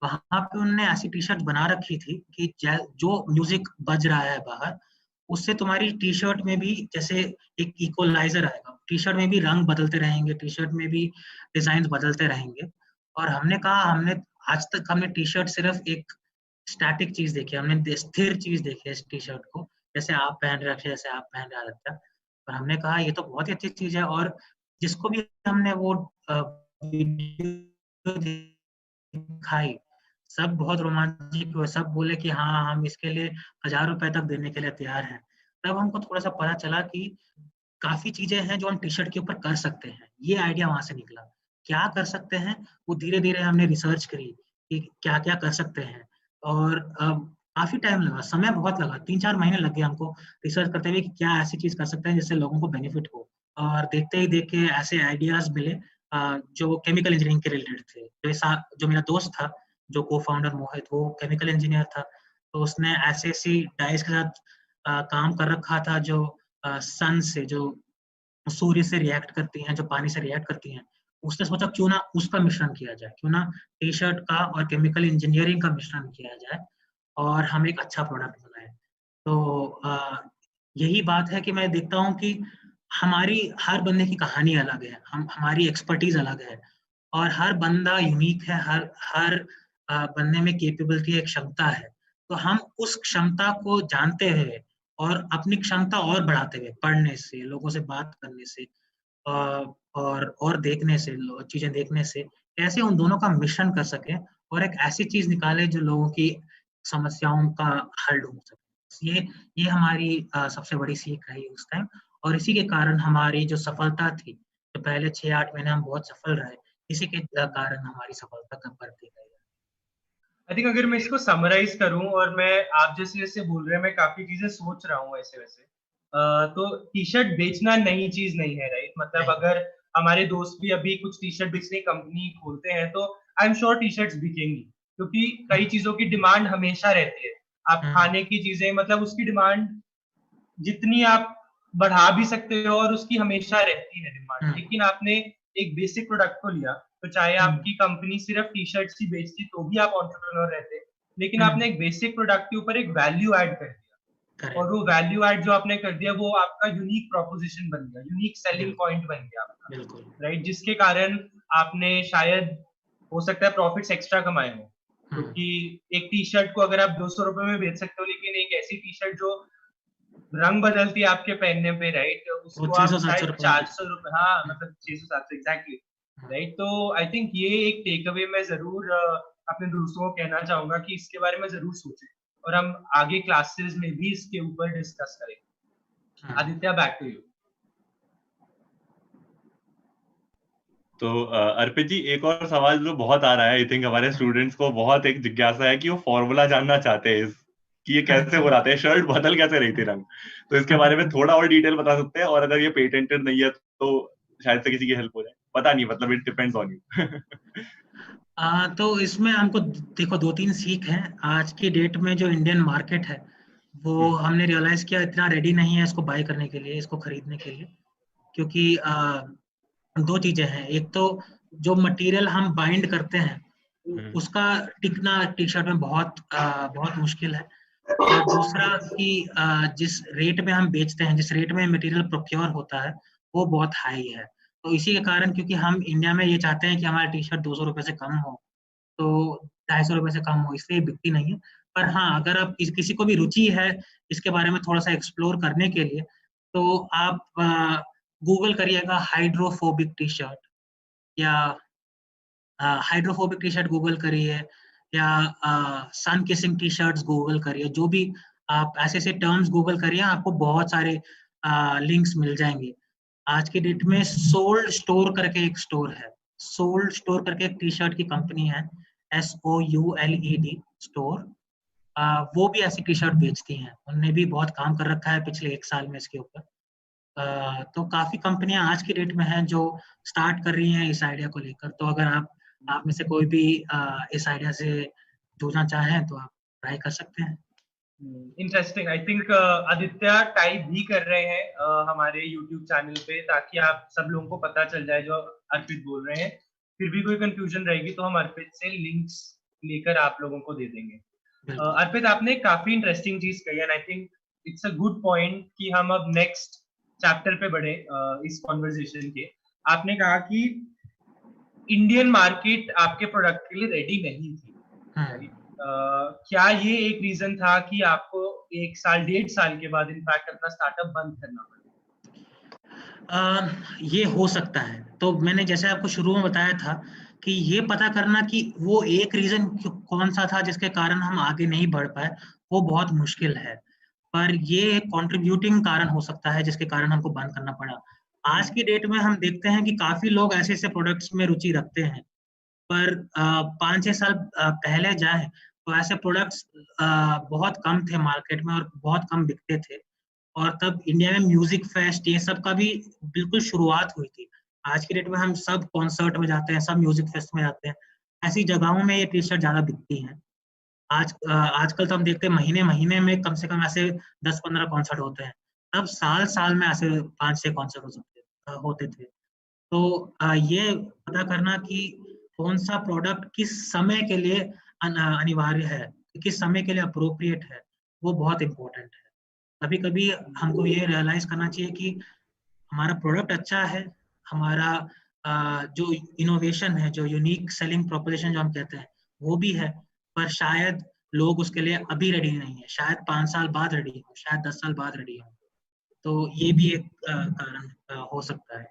वहां पे उन्होंने ऐसी टी शर्ट बना रखी थी कि जो म्यूजिक बज रहा है बाहर, उससे तुम्हारी टी शर्ट में भी जैसे एक इक्वलाइजर आएगा, टी शर्ट में भी रंग बदलते रहेंगे, टी शर्ट में भी डिजाइन बदलते रहेंगे। और हमने कहा, आज तक हमने टी शर्ट सिर्फ एक स्टैटिक चीज देखी, हमने स्थिर चीज देखी है इस टी शर्ट को, जैसे आप पहन रखे, जैसे आप पहन रहे रखा। और हमने कहा ये तो बहुत ही अच्छी चीज है। और जिसको भी हमने वो वीडियो दिखाई, सब बहुत रोमांचिक हुए, सब बोले कि हाँ, हम इसके लिए 1000 रुपए तक देने के लिए तैयार हैं। तब हमको थोड़ा सा पता चला कि काफी चीजें हैं जो हम टी शर्ट के ऊपर कर सकते हैं। ये आइडिया वहां से निकला, क्या कर सकते हैं। वो धीरे धीरे हमने रिसर्च करी कि क्या क्या कर सकते हैं। और काफी टाइम लगा, समय बहुत लगा, 3-4 महीने लग गए हमको रिसर्च करते हुए कि क्या ऐसी चीज कर सकते हैं जिससे लोगों को बेनिफिट हो। और देखते ही देखे ऐसे आइडियाज मिले जो केमिकल इंजीनियरिंग के रिलेटेड थे। जो मेरा दोस्त था, जो को फाउंडर मोहित, वो केमिकल इंजीनियर था। तो उसने ऐसे ऐसी डाइस के साथ काम कर रखा था जो सन से, जो सूर्य से रिएक्ट करती हैं, जो पानी से रिएक्ट करती हैं। उसने सोचा क्यों ना उसका मिश्रण किया जाए, क्यों ना टी शर्ट का और केमिकल इंजीनियरिंग का मिश्रण किया जाए और हम एक अच्छा प्रोडक्ट बनाए। तो यही बात है कि मैं देखता हूँ कि हमारी हर बंदे की कहानी अलग है, हमारी एक्सपर्टीज अलग है, और हर बंदा यूनिक है। हर हर बंदे में कैपेबिलिटी, एक क्षमता है। तो हम उस क्षमता को जानते हुए और अपनी क्षमता और बढ़ाते हुए, पढ़ने से, लोगों से बात करने से और देखने से, चीजें देखने से, कैसे उन दोनों का मिश्रण कर सके और एक ऐसी चीज निकाले जो लोगों की समस्याओं का हल ढूंढ सके। ये हमारी सबसे बड़ी सीख रही उस टाइम। और इसी के कारण हमारी जो सफलता थी, तो पहले 6-8 महीने हम बहुत सफल रहे, इसी के कारण हमारी सफलता कम बढ़ती गई। आई थिंक अगर मैं इसको समराइज करूं, और मैं आप जैसे जैसे बोल रहे हैं मैं काफी चीजें सोच रहा हूँ ऐसे वैसे, तो टी शर्ट बेचना नई चीज नहीं है, राइट? मतलब अगर हमारे दोस्त भी अभी कुछ टी शर्ट बेचने कंपनी खोलते हैं तो I am sure T shirts बिकेंगी, क्योंकि कई चीजों की डिमांड हमेशा रहती है। आप खाने की चीजें, मतलब उसकी डिमांड जितनी आप बढ़ा भी सकते हो और उसकी हमेशा रहती है डिमांड। लेकिन आपने एक बेसिक प्रोडक्ट को लिया, तो चाहे आपकी कंपनी सिर्फ टी शर्ट ही बेचती तो भी आप एंटरप्रेन्योर रहते, लेकिन आपने एक बेसिक प्रोडक्ट के ऊपर एक वैल्यू ऐड कर दिया, और वो वैल्यू ऐड जो आपने कर दिया वो आपका यूनिक प्रोपोजिशन बन गया, यूनिक सेलिंग पॉइंट बन गया आपका, राइट? जिसके कारण आपने शायद, हो सकता है, प्रॉफिट्स एक्स्ट्रा कमाए हो। क्योंकि एक टी शर्ट को अगर आप 200 रुपए में बेच सकते हो, लेकिन एक ऐसी टी शर्ट जो रंग बदलती है आपके पहनने पे, राइट, उसको आप शायद 400 रुपए, हाँ, मतलब 600-700 एग्जैक्टली, राइट? तो आई थिंक ये एक टेक अवे मैं जरूर अपने दोस्तों को कहना चाहूंगा कि इसके बारे में जरूर सोचें, और हम आगे क्लासेस में भी इसके ऊपर डिस्कस करें। Aditya, back to you. तो अर्पित जी, एक और सवाल जो बहुत आ रहा है, आई थिंक हमारे स्टूडेंट्स को बहुत एक जिज्ञासा है कि वो फॉर्मूला जानना चाहते हैं कि ये कैसे हो रहा था, शर्ट बदल कैसे रही थी रंग। तो इसके बारे में थोड़ा और डिटेल बता सकते हैं, और अगर ये पेटेंटेड नहीं है तो शायद से किसी की हेल्प हो जाए, पता नहीं, मतलब इट डिपेंड्स ऑन यू। तो इसमें हमको देखो 2-3 सीख हैं। आज की डेट में जो इंडियन मार्केट है, वो हमने रियलाइज किया इतना रेडी नहीं है इसको बाय करने के लिए, इसको खरीदने के लिए। क्योंकि 2 चीजें हैं, एक तो जो मटेरियल हम बाइंड करते हैं उसका टिकना टी शर्ट में बहुत मुश्किल है। और दूसरा कि जिस रेट में हम बेचते हैं, जिस रेट में मटेरियल प्रोक्योर होता है, वो बहुत हाई है। तो इसी के कारण, क्योंकि हम इंडिया में ये चाहते हैं कि हमारा टी शर्ट 200 रुपए से कम हो, तो 250 रुपए से कम हो, इसलिए बिकती नहीं है। पर हाँ, अगर आप किसी को भी रुचि है इसके बारे में थोड़ा सा एक्सप्लोर करने के लिए, तो आप गूगल करिएगा हाइड्रोफोबिक टी शर्ट, या हाइड्रोफोबिक टी शर्ट गूगल करिए, या सन किसिंग टी शर्ट्स गूगल करिए, जो भी आप ऐसे ऐसे टर्म्स गूगल करिए, आपको बहुत सारे लिंक्स मिल जाएंगे। आज की डेट में सोल्ड स्टोर करके एक स्टोर है, सोल्ड स्टोर करके एक टी शर्ट की कंपनी है, SOULED स्टोर। वो भी ऐसी टी शर्ट बेचती हैं, उनने भी बहुत काम कर रखा है पिछले 1 साल में इसके ऊपर। तो काफी कंपनियां आज की डेट में हैं जो स्टार्ट कर रही हैं इस आइडिया को लेकर। तो अगर आप में से कोई भी इस आइडिया से जुड़ना चाहें तो आप ट्राई कर सकते हैं। Interesting. I think Aditya type भी कर रहे हैं हमारे YouTube चैनल पे, ताकि आप सब लोगों को पता चल जाए जो अर्पित बोल रहे हैं। फिर भी कोई कंफ्यूजन रहेगी तो हम अर्पित से लिंक्स लेकर आप लोगों को दे देंगे। अर्पित, आपने काफी इंटरेस्टिंग चीज कही, and I think it's a good point कि हम अब नेक्स्ट चैप्टर पे बढ़े इस कॉन्वर्सेशन के। आपने कहा कि इंडियन मार्केट आपके प्रोडक्ट के लिए रेडी नहीं थी, राइट? क्या ये एक रीजन था कि आपको 1 साल 1.5 साल के बाद इनफैक्ट अपना स्टार्टअप बंद करना पड़ा? ये हो सकता है। तो मैंने जैसे आपको शुरू में बताया था कि ये पता करना कि वो एक रीजन कौन सा था जिसके कारण हम आगे नहीं बढ़ पाए, वो बहुत मुश्किल है। पर ये एक कंट्रीब्यूटिंग कारण हो सकता है जिसके कारण हमको बंद करना पड़ा। आज की डेट में हम देखते हैं कि काफी लोग ऐसे ऐसे प्रोडक्ट्स में रुचि रखते हैं, पर 5-6 साल पहले जाए तो ऐसे प्रोडक्ट्स बहुत कम थे मार्केट में और बहुत कम बिकते थे। और तब इंडिया में म्यूजिक फेस्ट ये सब का भी बिल्कुल शुरुआत हुई थी। आज की डेट में हम सब कॉन्सर्ट में जाते हैं, सब म्यूजिक फेस्ट में जाते हैं, ऐसी जगहों में ये टी शर्ट ज्यादा बिकती हैं। आजकल तो हम देखते हैं महीने महीने में कम से कम ऐसे 10-15 कॉन्सर्ट होते हैं। तब साल साल में ऐसे 5-6 कॉन्सर्ट होते थे। तो ये पता करना कि कौन सा प्रोडक्ट किस समय के लिए अनिवार्य है, किस समय के लिए अप्रोप्रिएट है, वो बहुत इम्पोर्टेंट है। कभी कभी हमको ये रियलाइज करना चाहिए कि हमारा प्रोडक्ट अच्छा है, हमारा जो इनोवेशन है, जो यूनिक सेलिंग प्रोपोजिशन जो हम कहते हैं वो भी है, पर शायद लोग उसके लिए अभी रेडी नहीं है, शायद 5 साल बाद रेडी हो, शायद 10 साल बाद रेडी हो। तो ये भी एक कारण हो सकता है।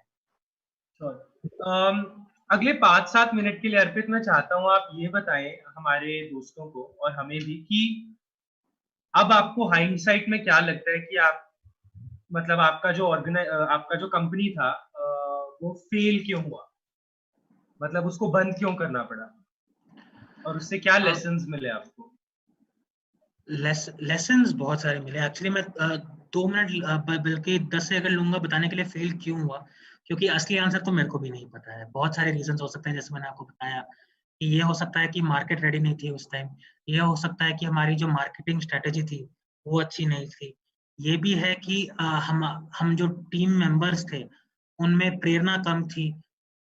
अगले 5-7 मिनट के लिए अर्पित, मैं चाहता हूँ आप ये बताएं हमारे दोस्तों को और हमें भी कि अब आपको हाइंडसाइट में क्या लगता है कि आप, मतलब आपका जो कंपनी था वो फेल क्यों हुआ, मतलब उसको बंद क्यों करना पड़ा, और उससे क्या लेसन्स मिले आपको? लेसन्स बहुत सारे मिले एक्चुअली। मैं 2 मिनट बल्कि 10 सेकंड लूंगा बताने के लिए फेल क्यों हुआ, क्योंकि असली आंसर तो मेरे को भी नहीं पता है। बहुत सारे रीजंस हो सकते हैं, जैसे मैंने आपको बताया कि ये हो सकता है कि मार्केट रेडी नहीं थी उस टाइम, ये हो सकता है कि हमारी जो मार्केटिंग स्ट्रेटेजी थी वो अच्छी नहीं थी, ये भी है कि हम जो टीम मेंबर्स थे उनमें प्रेरणा कम थी,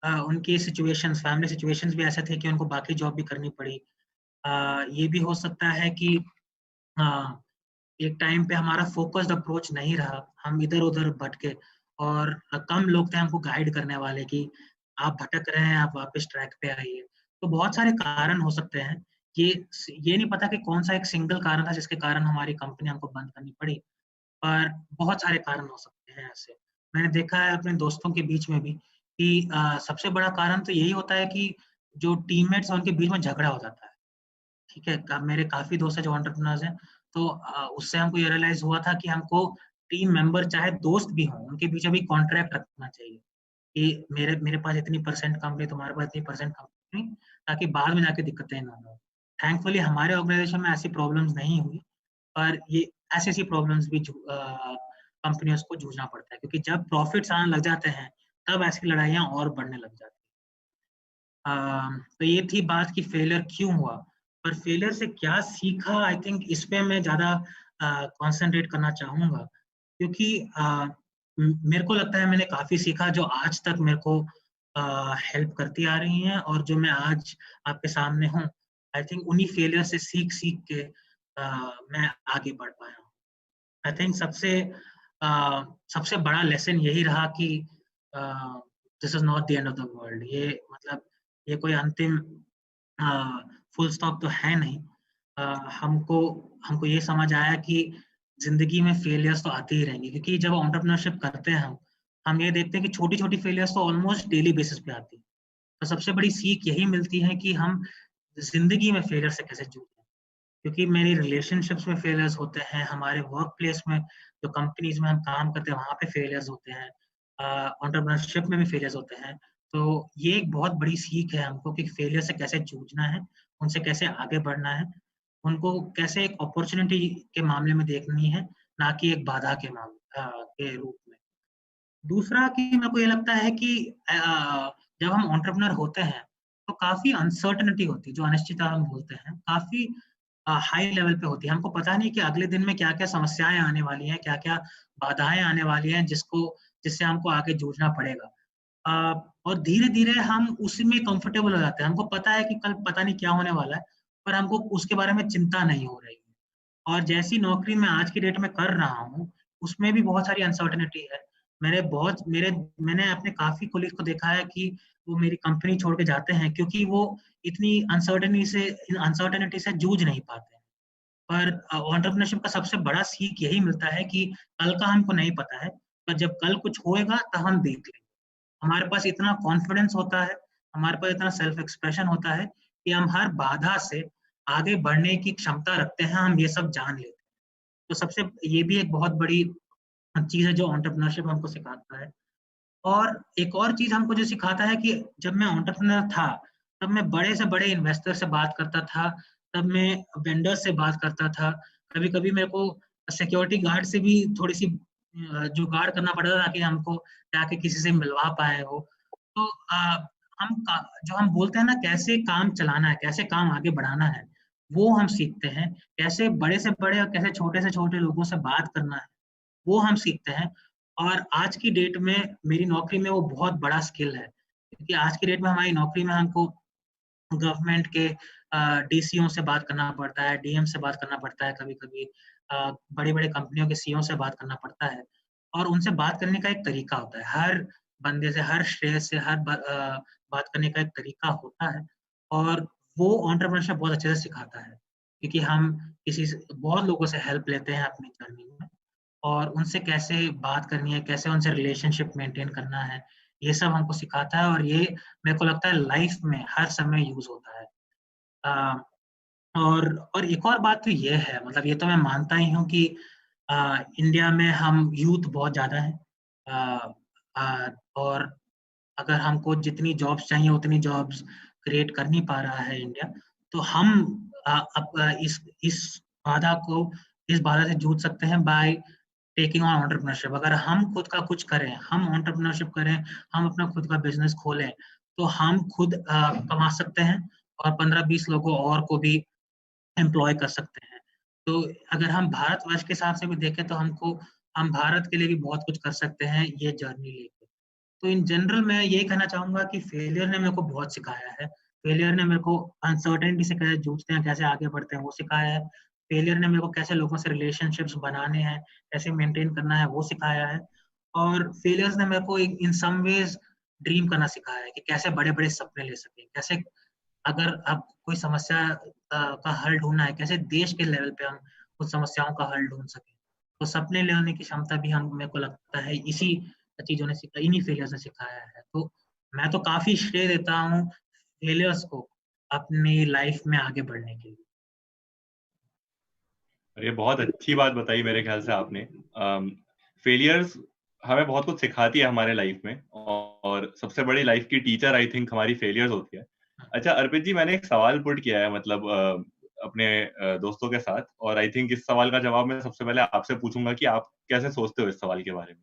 उनकी सिचुएशंस, फैमिली सिचुएशंस भी ऐसे थे कि उनको बाकी जॉब भी करनी पड़ी। ये भी हो सकता है कि एक टाइम पे हमारा फोकस्ड अप्रोच नहीं रहा, हम इधर उधर भटके और कम लोग थे हमको गाइड करने वाले कि आप भटक रहे हैं, आप वापस ट्रैक पे आइए। तो बहुत सारे कारण हो सकते हैं। ये नहीं पता कि कौन सा एक सिंगल कारण था जिसके कारण हमारी कंपनी हमको बंद करनी पड़ी, पर बहुत सारे कारण हो सकते हैं ऐसे। मैंने देखा है अपने दोस्तों के बीच में भी कि सबसे बड़ा कारण तो यही होता है कि जो टीममेट्स हैं उनके बीच में झगड़ा हो जाता है। ठीक है, मेरे काफी दोस्त हैं जो एंटरप्रेन्योर्स हैं, तो उससे हमको ये रियलाइज हुआ था कि हमको टीम मेंबर चाहे दोस्त भी हों, उनके बीच अभी कॉन्ट्रैक्ट रखना चाहिए कि मेरे पास इतनी परसेंट कंपनी, तुम्हारे पास इतनी परसेंट कंपनी, ताकि बाद में जाके दिक्कतें ना हो। थैंकफुली हमारे ऑर्गेनाइजेशन में ऐसी प्रॉब्लम्स नहीं हुई, पर ये ऐसी प्रॉब्लम्स भी कंपनियों को जूझना पड़ता है, क्योंकि जब प्रॉफिट्स आने लग जाते हैं तब ऐसी लड़ाइयाँ और बढ़ने लग जाती हैं। तो ये थी बात कि फेलियर क्यों हुआ, पर फेलियर से क्या सीखा, आई थिंक इस पे मैं ज़्यादा कॉन्सेंट्रेट करना चाहूँगा, क्योंकि मेरे को लगता है मैंने काफ़ी सीखा जो आज तक मेरे को हेल्प करती आ रही हैं, और जो मैं आज आपके सामने हूँ, आई थिंक उन्हीं फेलियर से सीख के मैं आगे बढ़ पाया हूँ। आई थिंक सबसे बड़ा लेसन यही रहा कि this is not the end of the world. ये मतलब ये कोई अंतिम फुल स्टॉप तो है नहीं। हमको ये समझ आया कि जिंदगी में फेलियर्स तो आते ही रहेंगे, क्योंकि जब एंटरप्रेन्योरशिप करते हैं हम ये देखते हैं कि छोटी छोटी फेलियर्स तो ऑलमोस्ट डेली बेसिस पे आती है। तो सबसे बड़ी सीख यही मिलती है कि हम जिंदगी में फेलियर से कैसे जूझें, क्योंकि मेरी रिलेशनशिप्स में फेलियर्स होते हैं, हमारे वर्क प्लेस में जो कंपनीज में हम काम करते हैं वहाँ पे फेलियर्स होते हैं, एंटरप्रेन्योरशिप में भी फेलियर्स होते हैं। तो ये एक बहुत बड़ी सीख है हमको कि फेलियर से कैसे जूझना है, उनसे कैसे आगे बढ़ना है, उनको कैसे एक अपॉर्चुनिटी के मामले में देखनी है, ना कि एक बाधा के के रूप में। दूसरा कि मेरे को ये लगता है कि जब हम एंटरप्रेन्योर होते हैं, तो काफ़ी अनसर्टेनिटी होती है, जो अनिश्चितता हम बोलते हैं, काफ़ी हाई लेवल पे होती है। हमको पता नहीं कि अगले दिन में क्या-क्या समस्याएँ आने वाली हैं, क्या-क्या बाधाएँ आने वाली हैं, जिससे हमको आगे जूझना पड़ेगा। और धीरे-धीरे हम उसी में कंफर्टेबल हो जाते हैं। हमको पता है कि कल पता नहीं क्या होने वाला है, पर हमको उसके बारे में चिंता नहीं हो रही है। और जैसी नौकरी मैं आज की डेट में कर रहा हूँ, उसमें भी बहुत सारी अनसर्टेनिटी है। मैंने अपने काफ़ी कोलीग को देखा है कि वो मेरी कंपनी छोड़ के जाते हैं, क्योंकि वो इतनी अनसर्टेनिटी से जूझ नहीं पाते हैं। पर एंटरप्रेन्योरशिप का सबसे बड़ा सीख यही मिलता है कि कल का हमको नहीं पता है, पर जब कल कुछ होएगा तब हम देख लेंगे। हमारे पास इतना कॉन्फिडेंस होता है, हमारे पास इतना सेल्फ एक्सप्रेशन होता है कि हम हर बाधा से आगे बढ़ने की क्षमता रखते हैं, हम ये सब जान लेते हैं। तो सबसे ये भी एक बहुत बड़ी चीज़ है जो एंटरप्रेन्योरशिप हमको सिखाता है। और एक और चीज़ हमको जो सिखाता है कि जब मैं एंटरप्रेन्योर था, तब मैं बड़े से बड़े इन्वेस्टर से बात करता था, तब मैं वेंडर से बात करता था। कभी-कभी मेरे को सिक्योरिटी गार्ड से भी थोड़ी-सी जुगाड़ करना पड़ता था ताकि हमको जाके किसी से मिलवा पाएँ वो। तो जो हम बोलते हैं ना कैसे काम चलाना है, कैसे काम आगे बढ़ाना है, वो हम सीखते हैं। कैसे बड़े से बड़े और कैसे छोटे से छोटे लोगों से बात करना है, वो हम सीखते हैं। और आज की डेट में मेरी नौकरी में वो बहुत बड़ा स्किल है, क्योंकि आज की डेट में हमारी नौकरी में हमको गवर्नमेंट के डीसीओ से बात करना पड़ता है, डीएम से बात करना पड़ता है, कभी-कभी बड़ी-बड़ी कंपनियों के सीईओ से बात करना पड़ता है। और उनसे बात करने का एक तरीका होता है। हर बंदे से, हर श्रेय से, बात करने का एक तरीका होता है। और वो एंटरप्रेन्योरशिप बहुत अच्छे से सिखाता है, क्योंकि हम किसी से बहुत लोगों से हेल्प लेते हैं अपनी जर्नी में। और उनसे कैसे बात करनी है, कैसे उनसे रिलेशनशिप मेंटेन करना है, ये सब हमको सिखाता है। और ये मेरे को लगता है लाइफ में हर समय यूज़ होता है। अ, और एक और बात तो ये है, मतलब ये तो मैं मानता ही हूँ कि इंडिया में हम यूथ बहुत ज़्यादा है। और अगर हमको जितनी जॉब्स चाहिए उतनी जॉब्स क्रिएट कर नहीं पा रहा है इंडिया, तो हम इस बाधा को इस बाधा से जूझ सकते हैं बाय टेकिंग ऑन एंटरप्रेन्योरशिप। अगर हम खुद का कुछ करें, हम एंटरप्रेन्योरशिप करें, हम अपना खुद का बिजनेस खोलें, तो हम खुद कमा सकते हैं और 15-20 लोगों और को भी एम्प्लॉय कर सकते हैं। तो अगर हम भारतवर्ष के हिसाब से भी देखें तो हम भारत के लिए भी बहुत कुछ कर सकते हैं ये जर्नी लेके। तो इन जनरल मैं यही कहना चाहूँगा कि फेलियर ने मेरे को बहुत सिखाया है। फेलियर ने मेरे को अनसर्टेनिटी से कैसे जूझते हैं, कैसे आगे बढ़ते हैं, वो सिखाया है। फेलियर ने मेरे को कैसे लोगों से रिलेशनशिप्स बनाने हैं, कैसे मेंटेन करना है, वो सिखाया है। और फेलियर्स ने मेरे को इन सम वेज़ ड्रीम करना सिखाया है कि कैसे बड़े-बड़े सपने ले सकें, कैसे अगर आप कोई समस्या का हल ढूँढना है, कैसे देश के लेवल पे हम उस समस्याओं का हल ढूँढ सकें। तो सपने लेने की क्षमता भी हम मेरे को लगता है इसी चीज़ों ने इन्हीं फेलियर्स ने सिखाया है। तो मैं तो काफ़ी श्रेय देता हूँ फेलियर्स को अपनी लाइफ में आगे बढ़ने के लिए। ये बहुत अच्छी बात बताई मेरे ख्याल से आपने। फेलियर्स हमें बहुत कुछ सिखाती है हमारे लाइफ में, और सबसे बड़ी लाइफ की टीचर आई थिंक हमारी फेलियर्स होती है। अच्छा अर्पित जी, मैंने एक सवाल पुट किया है, मतलब अपने दोस्तों के साथ, और आई थिंक इस सवाल का जवाब मैं सबसे पहले आपसे पूछूंगा कि आप कैसे सोचते हो इस सवाल के बारे में।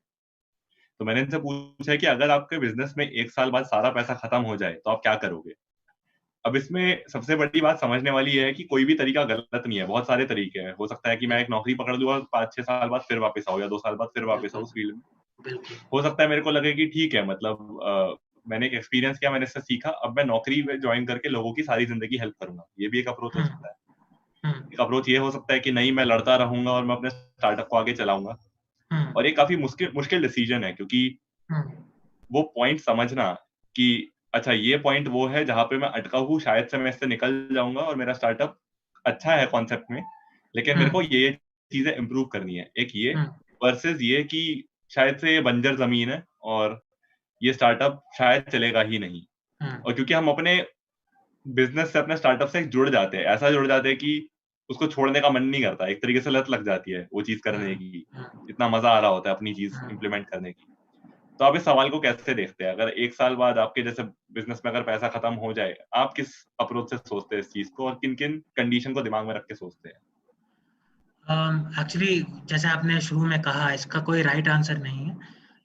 तो मैंने इनसे पूछा है कि अगर आपके बिजनेस में 1 साल बाद सारा पैसा खत्म हो जाए तो आप क्या करोगे? अब इसमें सबसे बड़ी बात समझने वाली है कि कोई भी तरीका गलत नहीं है, बहुत सारे तरीके हैं। हो सकता है कि मैं एक नौकरी पकड़ लूँ और 5-6 साल बाद फिर वापस आऊँ, या 2 साल बाद फिर वापस आऊँ बिल्कुल, उस फील्ड में। बिल्कुल। हो सकता है मेरे को लगे कि ठीक है, मतलब मैंने एक एक्सपीरियंस किया, मैंने इससे सीखा, अब मैं नौकरी में जॉइन करके लोगों की सारी ज़िंदगी हेल्प करूँगा। ये भी एक अप्रोच हो हुँ, सकता है। हुँ, एक अप्रोच ये हो सकता है कि नहीं, मैं लड़ता रहूँगा और मैं अपने स्टार्टअप को आगे चलाऊँगा। हुँ, और ये काफ़ी मुश्किल मुश्किल डिसीजन है, क्योंकि हुँ, वो पॉइंट समझना कि अच्छा ये पॉइंट वो है जहाँ पे मैं अटका हूँ, शायद से मैं इससे निकल जाऊँगा और मेरा स्टार्टअप अच्छा है कॉन्सेप्ट में, लेकिन हुँ, मेरे को ये चीज़ें इम्प्रूव करनी है। एक ये हुँ, वर्सेस ये कि शायद से ये बंजर ज़मीन है और ये स्टार्टअप शायद चलेगा ही नहीं। हुँ, और क्योंकि हम अपने बिजनेस से अपने स्टार्टअप से जुड़ जाते हैं, ऐसा जुड़ जाते हैं कि उसको छोड़ने का मन नहीं करता, एक तरीके से लत लग जाती है वो चीज करने की, इतना मजा आ रहा होता है अपनी चीज इम्प्लीमेंट करने की। तो आप इस सवाल को कैसे देखते हैं, अगर 1 साल बाद आपके जैसे बिजनेस में अगर पैसा खत्म हो जाए, आप किस अप्रोच से सोचते हैं इस चीज को, और किन किन कंडीशन को दिमाग में रख के सोचते हैं? एक्चुअली जैसे आपने शुरू में कहा, इसका कोई राइट आंसर नहीं है।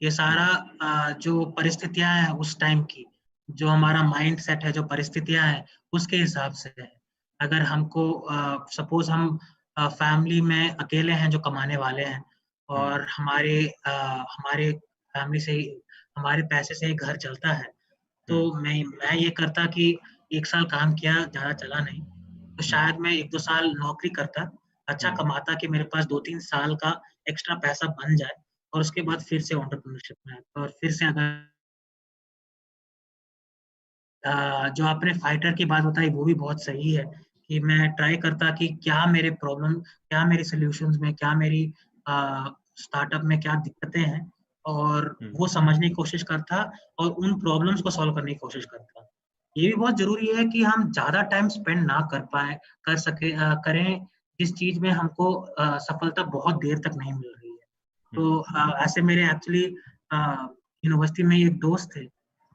ये सारा जो परिस्थितियां हैं उस टाइम की, जो हमारा माइंड सेट है, जो परिस्थितियां हैं उसके हिसाब से है। अगर हमको सपोज हम फैमिली में अकेले हैं जो कमाने वाले हैं, और हमारे फैमिली से ही, हमारे पैसे से ही घर चलता है, तो मैं ये करता कि 1 साल काम किया, ज़्यादा चला नहीं, तो शायद मैं 1-2 साल नौकरी करता, अच्छा कमाता कि मेरे पास 2-3 साल का एक्स्ट्रा पैसा बन जाए, और उसके बाद फिर से एंटरप्रेन्योरशिप में आता। और फिर से अगर जो आपने फाइटर की बात बताई वो भी बहुत सही है, कि मैं ट्राई करता कि क्या मेरे प्रॉब्लम, क्या मेरे सॉल्यूशंस में, क्या मेरी स्टार्टअप में क्या दिक्कतें हैं, और वो समझने की कोशिश करता और उन प्रॉब्लम्स को सॉल्व करने की कोशिश करता। ये भी बहुत जरूरी है कि हम ज्यादा टाइम स्पेंड ना करें जिस चीज में हमको सफलता बहुत देर तक नहीं मिल रही है। तो ऐसे मेरे एक्चुअली यूनिवर्सिटी में एक दोस्त थे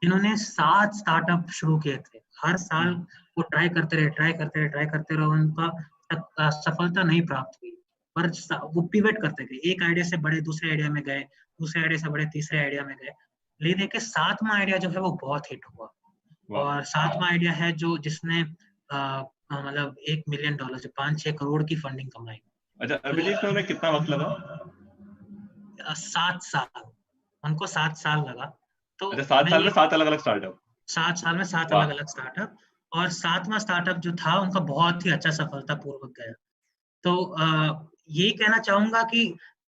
जिन्होंने 7 स्टार्टअप शुरू किए थे। हर साल वो ट्राई करते रहे, उनका सफलता नहीं प्राप्त हुई, पर वो पिवट करते गए, एक आइडिया से बड़े दूसरे आइडिया में गए, दूसरे आइडिया से बड़े तीसरे आइडिया में गए, ले दे के 7वां आइडिया जो है वो बहुत हिट हुआ। और 7वां आइडिया है जो जिसने मतलब $1 मिलियन से 5-6 करोड़ की फंडिंग कमाई। अच्छा, अभिजीत में उन्हें कितना वक्त लगा? 7 साल, उनको 7 साल लगा। तो अच्छा, 7 साल में 7 अलग अलग स्टार्टअप? 7 साल में 7 अलग अलग स्टार्टअप, और 7वां स्टार्टअप जो था उनका बहुत ही अच्छा सफलतापूर्वक गया। तो यही कहना चाहूंगा कि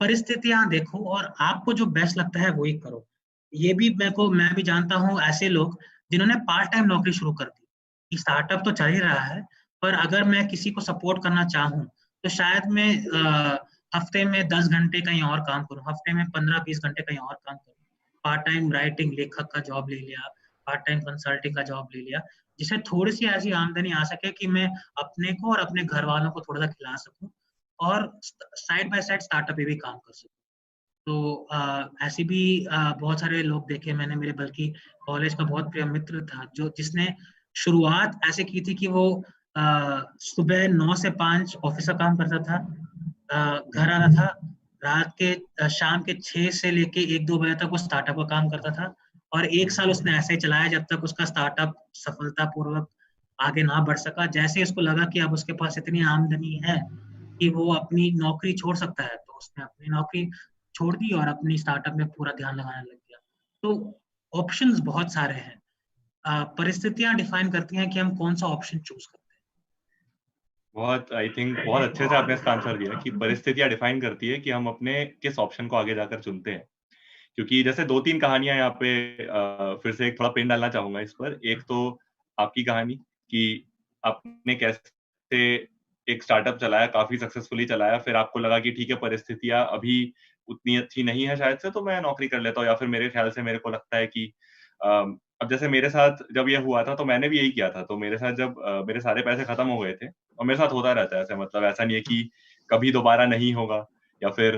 परिस्थितियां देखो और आपको जो बेस्ट लगता है वही करो। ये भी मैं भी जानता हूँ ऐसे लोग जिन्होंने पार्ट टाइम नौकरी शुरू कर दी कि स्टार्टअप तो चल ही रहा है, पर अगर मैं किसी को सपोर्ट करना चाहूँ तो शायद मैं हफ्ते में 10 घंटे कहीं और काम करूँ, हफ्ते में 15-20 घंटे कहीं और काम करूँ, पार्ट टाइम राइटिंग लेखक का जॉब ले लिया, पार्ट टाइम कंसल्टिंग का जॉब ले लिया, जिससे थोड़ी सी ऐसी आमदनी आ सके कि मैं अपने को और अपने घर वालों को थोड़ा सा खिला सकूं, और साइड बाय साइड स्टार्टअप पे भी काम कर सकूं। तो ऐसे भी बहुत सारे लोग देखे मैंने, मेरे बल्कि कॉलेज का बहुत प्रिय मित्र था जो जिसने शुरुआत ऐसे की थी कि वो सुबह 9 से 5 ऑफिस का काम करता था, घर आता था, रात के शाम के 6 से लेके 1-2 बजे तक वो स्टार्टअप का काम करता था, और 1 साल उसने ऐसे ही चलाया जब तक उसका स्टार्टअप सफलतापूर्वक आगे ना बढ़ सका। जैसे उसको लगा कि अब उसके पास इतनी आमदनी है कि वो अपनी नौकरी छोड़ सकता है, तो उसने अपनी नौकरी छोड़ दी और अपनी स्टार्टअप में पूरा ध्यान लगाने लग गया। तो ऑप्शंस बहुत सारे हैं, परिस्थितियां डिफाइन करती हैं कि हम कौन सा ऑप्शन चूज करते हैं। बहुत आई थिंक बहुत अच्छे से आपने इसका आंसर दिया कि परिस्थितियां डिफाइन करती है कि हम अपने किस ऑप्शन को आगे जाकर चुनते हैं। क्योंकि जैसे 2-3 कहानियां यहाँ पे फिर से एक थोड़ा पेन डालना चाहूंगा इस पर। एक तो आपकी कहानी कि आपने कैसे एक स्टार्टअप चलाया, काफी सक्सेसफुली चलाया, फिर आपको लगा कि ठीक है परिस्थितियां अभी उतनी अच्छी नहीं है शायद से, तो मैं नौकरी कर लेता हूँ, या फिर मेरे ख्याल से मेरे को लगता है कि अब जैसे मेरे साथ जब ये हुआ था तो मैंने भी यही किया था। तो मेरे साथ जब मेरे सारे पैसे खत्म हो गए थे, और मेरे साथ होता रहता है ऐसे, मतलब ऐसा नहीं है कि कभी दोबारा नहीं होगा या फिर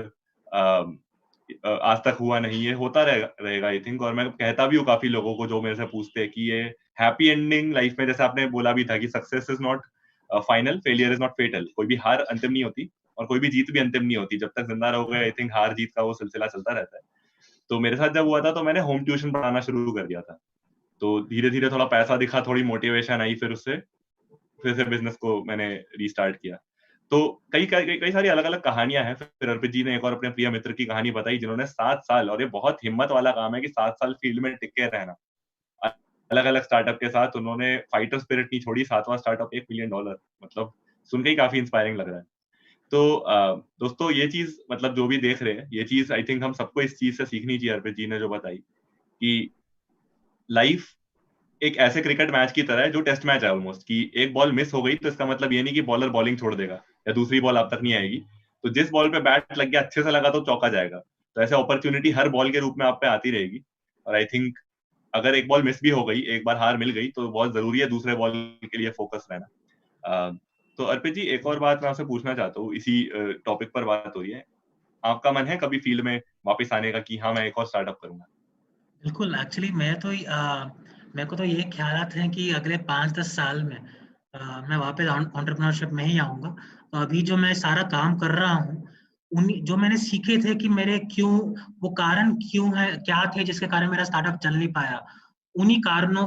आज तक हुआ नहीं, ये होता रहेगा आई थिंक। और मैं कहता भी हूँ काफी लोगों को जो मेरे से पूछते हैं कि ये हैप्पी एंडिंग लाइफ में, जैसे आपने बोला भी था कि success is not final, failure is not fatal, कोई भी हार अंतिम नहीं होती और कोई भी जीत भी अंतिम नहीं होती। जब तक जिंदा रहोगे आई थिंक हार जीत का वो सिलसिला चलता रहता है। तो मेरे साथ जब हुआ था तो मैंने होम ट्यूशन पढ़ाना शुरू कर दिया था। तो धीरे धीरे थोड़ा पैसा दिखा, थोड़ी मोटिवेशन आई, फिर उससे फिर से बिजनेस को मैंने रीस्टार्ट किया। तो कई सारी अलग अलग कहानियां हैं। फिर अर्पित जी ने एक और अपने प्रिय मित्र की कहानी बताई जिन्होंने 7 साल, और ये बहुत हिम्मत वाला काम है कि 7 साल फील्ड में टिके रहना, अलग अलग स्टार्टअप के साथ उन्होंने फाइटर स्पिरिट नहीं छोड़ी। 7वां स्टार्टअप $1 मिलियन, मतलब सुन के ही काफी इंस्पायरिंग लग रहा है। तो दोस्तों ये चीज, मतलब जो भी देख रहे हैं, ये चीज आई थिंक हम सबको इस चीज से सीखनी चाहिए। अर्पित जी ने जो बताई कि लाइफ एक ऐसे क्रिकेट मैच की तरह है जो टेस्ट मैच है ऑलमोस्ट, कि एक बॉल मिस हो गई तो इसका मतलब ये नहीं कि बॉलर बॉलिंग छोड़ देगा या दूसरी बॉल आप तक नहीं आएगी। तो जिस बॉल पे बैट लग गया, अच्छे से लगा तो चौका जाएगा। तो ऐसे अपॉर्चुनिटी हर बॉल के रूप में आप पे आती रहेगी। और आई थिंक अगर एक बॉल मिस भी हो गई, एक बार हार मिल गई, तो बहुत जरूरी है दूसरे बॉल के लिए फोकस रहना। तो अर्पित जी, एक और बात मैं आपसे पूछना चाहता हूँ, इसी टॉपिक पर बात हो रही है, आपका मन है कभी फील्ड में वापस आने का कि हाँ मैं एक और स्टार्टअप करूंगा? बिल्कुल, एक्चुअली मेरे को तो ये ख्यालात हैं कि अगले 5-10 साल में मैं वापस एंटरप्रेन्योरशिप में ही आऊँगा। तो अभी जो मैं सारा काम कर रहा हूँ, उन्हीं जो मैंने सीखे थे कि मेरे क्यों, वो कारण क्यों है, क्या थे जिसके कारण मेरा स्टार्टअप चल नहीं पाया, उन्हीं कारणों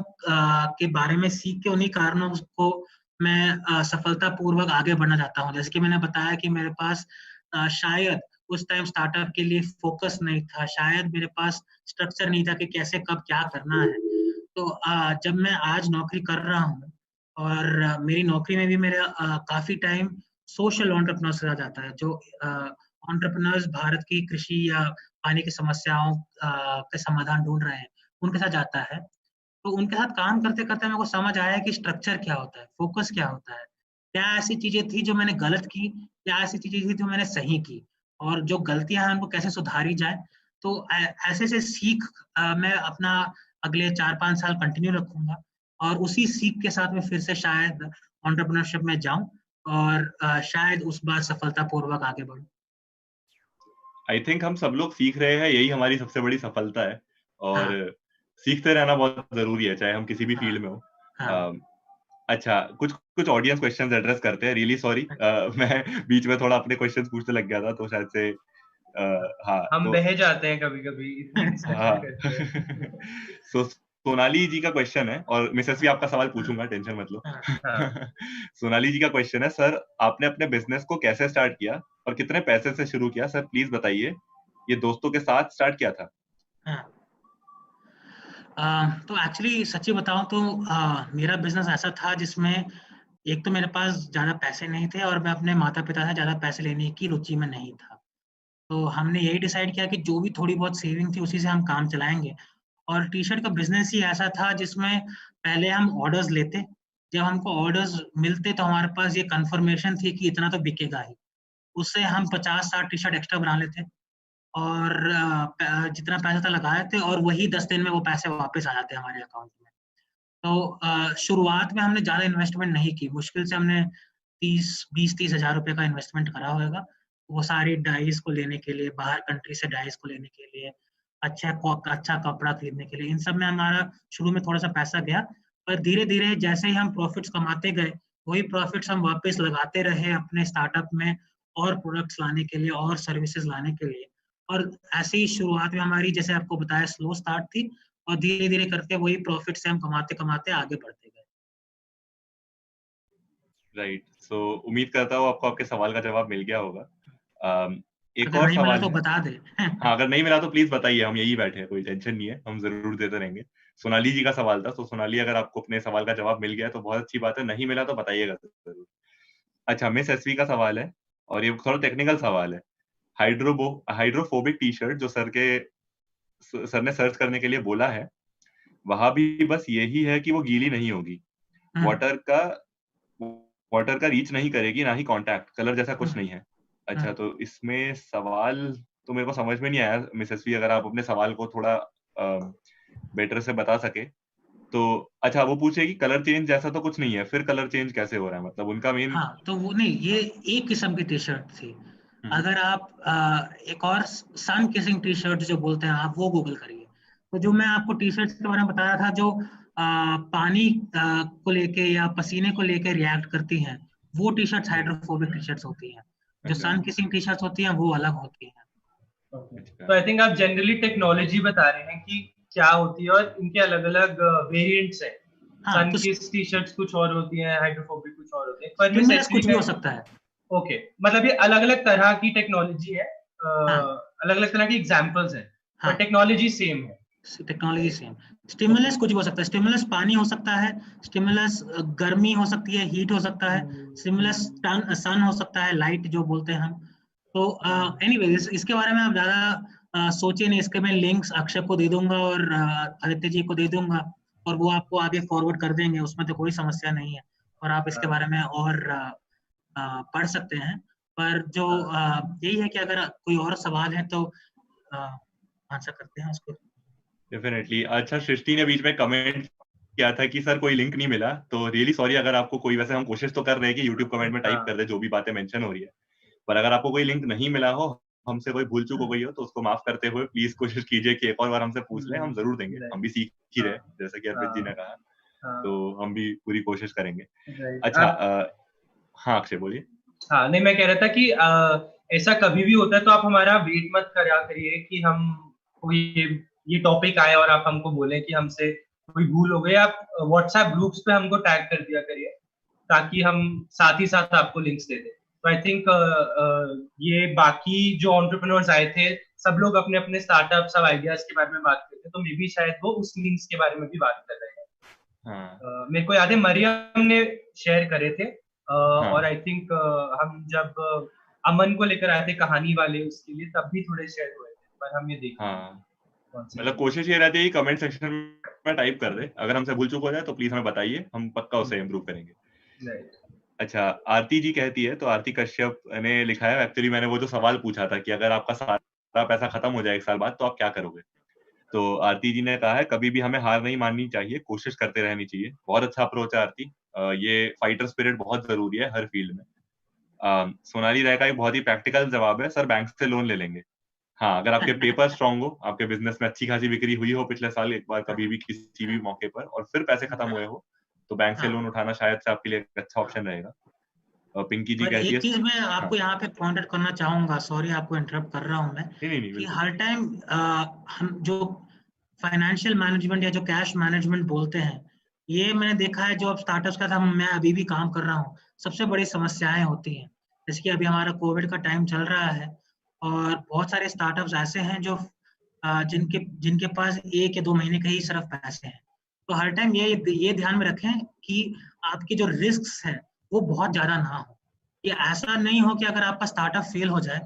के बारे में सीख के उन्हीं कारणों को मैं सफलतापूर्वक आगे बढ़ना चाहता हूँ। जैसे कि मैंने बताया कि मेरे पास शायद उस टाइम स्टार्टअप के लिए फोकस नहीं था, शायद मेरे पास स्ट्रक्चर नहीं था कि कैसे कब क्या करना है। तो जब मैं आज नौकरी कर रहा हूँ और मेरी नौकरी में भी मेरा काफी टाइम सोशल एंटरप्रेन्योर से जाता है, जो एंटरप्रेन्योर्स भारत की कृषि या पानी की समस्याओं के समाधान ढूंढ रहे हैं, उनके साथ जाता है। तो उनके साथ काम करते करते मेरे को समझ आया कि स्ट्रक्चर क्या होता है, फोकस क्या होता है, क्या ऐसी चीजें थी जो मैंने गलत की, क्या ऐसी चीजें थी जो मैंने सही की, और जो गलतियां हैं उनको कैसे सुधारी जाए। तो ऐसे से सीख मैं अपना अगले 4-5 साल कंटिन्यू रखूंगा, और उसी सीख के साथ में फिर से शायद एंटरप्रेन्योरशिप में जाऊं, और शायद उस बार सफलतापूर्वक आगे बढ़ूं। आई थिंक हम सब लोग सीख रहे हैं, यही हमारी सबसे बड़ी सफलता है, और हाँ, सीखते रहना बहुत जरूरी है, चाहे हम किसी भी हाँ, फील्ड में हो। हाँ। अच्छा, कुछ कुछ ऑडियंस क्वेश्चंस एड्रेस करते हैं। रियली सॉरी, मैं बीच में थोड़ा अपने क्वेश्चंस पूछने लग गया था, तो शायद से हाँ हम तो बह जाते हैं कभी कभी, इतनी डिस्कशन हाँ करते हैं। सो सोनाली जी का क्वेश्चन है, और मिसेस भी आपका सवाल पूछूंगा, टेंशन मत लो। हाँ, हाँ, सोनाली जी का क्वेश्चन है, सर आपने अपने बिजनेस को कैसे स्टार्ट किया और कितने पैसे से शुरू किया, सर प्लीज बताइए। ये दोस्तों के साथ स्टार्ट किया था? हाँ। तो एक्चुअली सच्ची बताऊं तो मेरा बिजनेस ऐसा था जिसमें एक तो मेरे पास ज्यादा पैसे नहीं थे, और मैं अपने माता पिता से ज्यादा पैसे लेने की रुचि में नहीं था। तो हमने यही डिसाइड किया कि जो भी थोड़ी बहुत सेविंग थी उसी से हम काम चलाएंगे। और टी शर्ट का बिजनेस ही ऐसा था जिसमें पहले हम ऑर्डर्स लेते, जब हमको ऑर्डर्स मिलते तो हमारे पास ये कंफर्मेशन थी कि इतना तो बिकेगा ही, उससे हम 50-60 टी शर्ट एक्स्ट्रा बना लेते, और जितना पैसा था लगाए थे, और वही 10 दिन में वो पैसे वापस आ जाते हमारे अकाउंट में। तो शुरुआत में हमने ज़्यादा इन्वेस्टमेंट नहीं की, मुश्किल से हमने 20-30 हज़ार रुपए का इन्वेस्टमेंट करा होगा, वो सारी डाइस को लेने के लिए, बाहर कंट्री से डाइस को लेने के लिए, अच्छा कपड़ा खरीदने के लिए, इन सब में हमारा शुरू में थोड़ा सा पैसा गया। पर धीरे धीरे जैसे ही हम प्रॉफिट्स कमाते गए, वही प्रॉफिट्स हम वापस लगाते रहे अपने स्टार्टअप में, और प्रोडक्ट्स लाने के लिए और सर्विसेज लाने के लिए। और ऐसे ही शुरुआत में हमारी, जैसे आपको बताया, स्लो स्टार्ट थी, और धीरे धीरे करके वही प्रॉफिट से हम कमाते कमाते आगे बढ़ते गए। राइट, सो उम्मीद करता हूँ आपको आपके सवाल का जवाब मिल गया होगा। एक अगर और नहीं मिला सवाल तो है। बता दे। हाँ, अगर नहीं मिला तो प्लीज बताइए, हम यही बैठे हैं, कोई टेंशन नहीं है, हम जरूर देते रहेंगे। सोनाली जी का सवाल था, तो सोनाली अगर आपको अपने सवाल का जवाब मिल गया है तो बहुत अच्छी बात है, नहीं मिला तो बताइएगा जरूर। अच्छा, मिस एसवी का सवाल है, और ये थोड़ा टेक्निकल सवाल है। हाइड्रोफोबिक टी शर्ट जो सर ने सर्च करने के लिए बोला है, वहां भी बस यही है कि वो गीली नहीं होगी, हम्म, वाटर का वाटर का रीच नहीं करेगी, ना ही कांटेक्ट, कलर जैसा कुछ हम्म, नहीं है। अच्छा, हम्म। तो इसमें सवाल तो मेरे को समझ में नहीं आया, मिसेस वी अगर आप अपने सवाल को थोड़ा बेटर से बता सके तो। अच्छा, वो पूछे कि कलर चेंज जैसा तो कुछ नहीं है, फिर कलर चेंज कैसे हो रहा है, मतलब उनका मेन। हाँ, तो वो नहीं, ये एक किस्म की टी शर्ट थी। हम्म, अगर आप एक और सन किसिंग टी शर्ट जो बोलते हैं, आप वो गूगल करिए। तो जो मैं आपको टी शर्ट के बारे में बता रहा था, जो पानी को लेके या पसीने को लेके रिएक्ट करती हैं, वो T shirts hydrophobic T shirts होती हैं। जो अच्छा सन किसिंग टी शर्ट्स होती हैं वो अलग होती हैं। तो आई थिंक आप जनरली टेक्नोलॉजी बता रहे हैं कि क्या होती है, और इनके अलग अलग वेरिएंट्स हैं। हाँ, सन तो की टी शर्ट्स कुछ और होती हैं, हाइड्रोफोबिक कुछ और होती हैं, पर मिस स्टिमुलस एचवी कुछ भी में हो सकता है। ओके, मतलब ये अलग अलग तरह की टेक्नोलॉजी है, हाँ, अलग अलग तरह की एग्जांपल्स हैं, पर हाँ, टेक्नोलॉजी सेम है। Technology same. ओके। स्टिमुलस कुछ भी हो सकता है, स्टिमुलस पानी हो सकता है, स्टिमुलस गर्मी हो सकती है, हीट हो सकता है, स्टिमुलस सन हो सकता है, लाइट जो बोलते हैं हम। तो एनीवेज इसके बारे में आप ज्यादा सोचिए नहीं, इसके मैं लिंक्स अक्षय को दे दूंगा और आदित्य जी को दे दूंगा, और वो आपको आगे फॉरवर्ड कर देंगे, उसमें तो कोई समस्या नहीं है, और आप इसके हाँ, बारे में और पढ़ सकते हैं। पर जो हाँ। यही है कि अगर कोई और सवाल है तो आंसर करते हैं उसको। डेफिनेटली। अच्छा, सृष्टि ने बीच में कमेंट किया था कि सर कोई लिंक नहीं मिला, तो रियली सॉरी अगर आपको कोई, वैसे हम कोशिश तो कर रहे हैं कि यूट्यूब कमेंट में टाइप कर दे जो भी बातें मेंशन हो रही है, पर अगर आपको कोई लिंक नहीं मिला हो, हमसे कोई भूल चूक हो गई हो, तो उसको माफ करते हुए प्लीज कोशिश कीजिए कि एक और बार हमसे पूछ लें, हम जरूर देंगे। हम भी सीख ही रहे, जैसा कि अर्पित जी ने कहा, तो हम भी पूरी कोशिश करेंगे। अच्छा, हाँ अक्षय बोलिए। हाँ नहीं, मैं कह रहा था कि ऐसा कभी भी होता है तो आप हमारा वेट मत करा करिए कि हम कोई ये टॉपिक आए और आप हमको बोले कि हमसे कोई भूल हो गई। आप व्हाट्सएप ग्रुप्स पे हमको टैग कर दिया करिए ताकि हम साथ ही साथ आपको लिंक्स दे दें। तो आई थिंक ये बाकी जो एंटरप्रेन्योर्स आए थे सब लोग अपने अपने स्टार्टअप सब आइडियाज के बारे में बात करते हैं, तो मे बी शायद वो उस लिंक्स के बारे में भी बात कर रहे हैं। मेरे को याद है मरियम ने शेयर करे थे और आई थिंक हम जब अमन को लेकर आए थे कहानी वाले उसके लिए, तब भी थोड़े शेयर हुए थे, पर हम ये देखेंगे। मतलब कोशिश ये रहती है कि कमेंट सेक्शन में टाइप कर दे, अगर हमसे भूल चूक हो जाए तो प्लीज हमें बताइए, हम पक्का उसे इम्प्रूव करेंगे। अच्छा, आरती जी कहती है, तो आरती कश्यप ने लिखा है, एक्चुअली मैंने वो जो सवाल पूछा था कि अगर आपका सारा पैसा खत्म हो जाए 1 साल बाद तो आप क्या करोगे, तो आरती जी ने कहा है कभी भी हमें हार नहीं माननी चाहिए, कोशिश करते रहनी चाहिए। बहुत अच्छा अप्रोच है आरती, ये फाइटर स्पिरिट बहुत जरूरी है हर फील्ड में। सोनाली राय का एक बहुत ही प्रैक्टिकल जवाब है, सर बैंक से लोन ले लेंगे। हाँ, अगर आपके पेपर स्ट्रांग हो, आपके बिजनेस में अच्छी खासी बिक्री हुई हो पिछले साल एक बार कभी भी किसी भी मौके पर, और फिर पैसे खत्म हुए हो, तो बैंक से लोन उठाना शायद से आपके लिए एक अच्छा ऑप्शन रहेगा। पिंकी जी कहती है, एक चीज मैं आपको यहाँ पे पॉइंट आउट करना चाहूंगा, सॉरी आपको इंटरप्ट कर रहा हूँ मैं, नहीं, कि हर टाइम हम जो फाइनेंशियल मैनेजमेंट या जो कैश मैनेजमेंट बोलते हैं, ये मैंने देखा है जो अब स्टार्टअप्स का था, मैं अभी भी काम कर रहा हूँ, सबसे बड़ी समस्याएं होती हैं। जैसे कि अभी हमारा कोविड का टाइम चल रहा है और बहुत सारे स्टार्टअप्स ऐसे हैं जो जिनके जिनके पास 1 या 2 महीने का ही सिर्फ पैसे हैं। तो हर टाइम ये ध्यान में रखें कि आपकी जो रिस्क है वो बहुत ज्यादा ना हो। ये ऐसा नहीं हो कि अगर आपका स्टार्टअप फेल हो जाए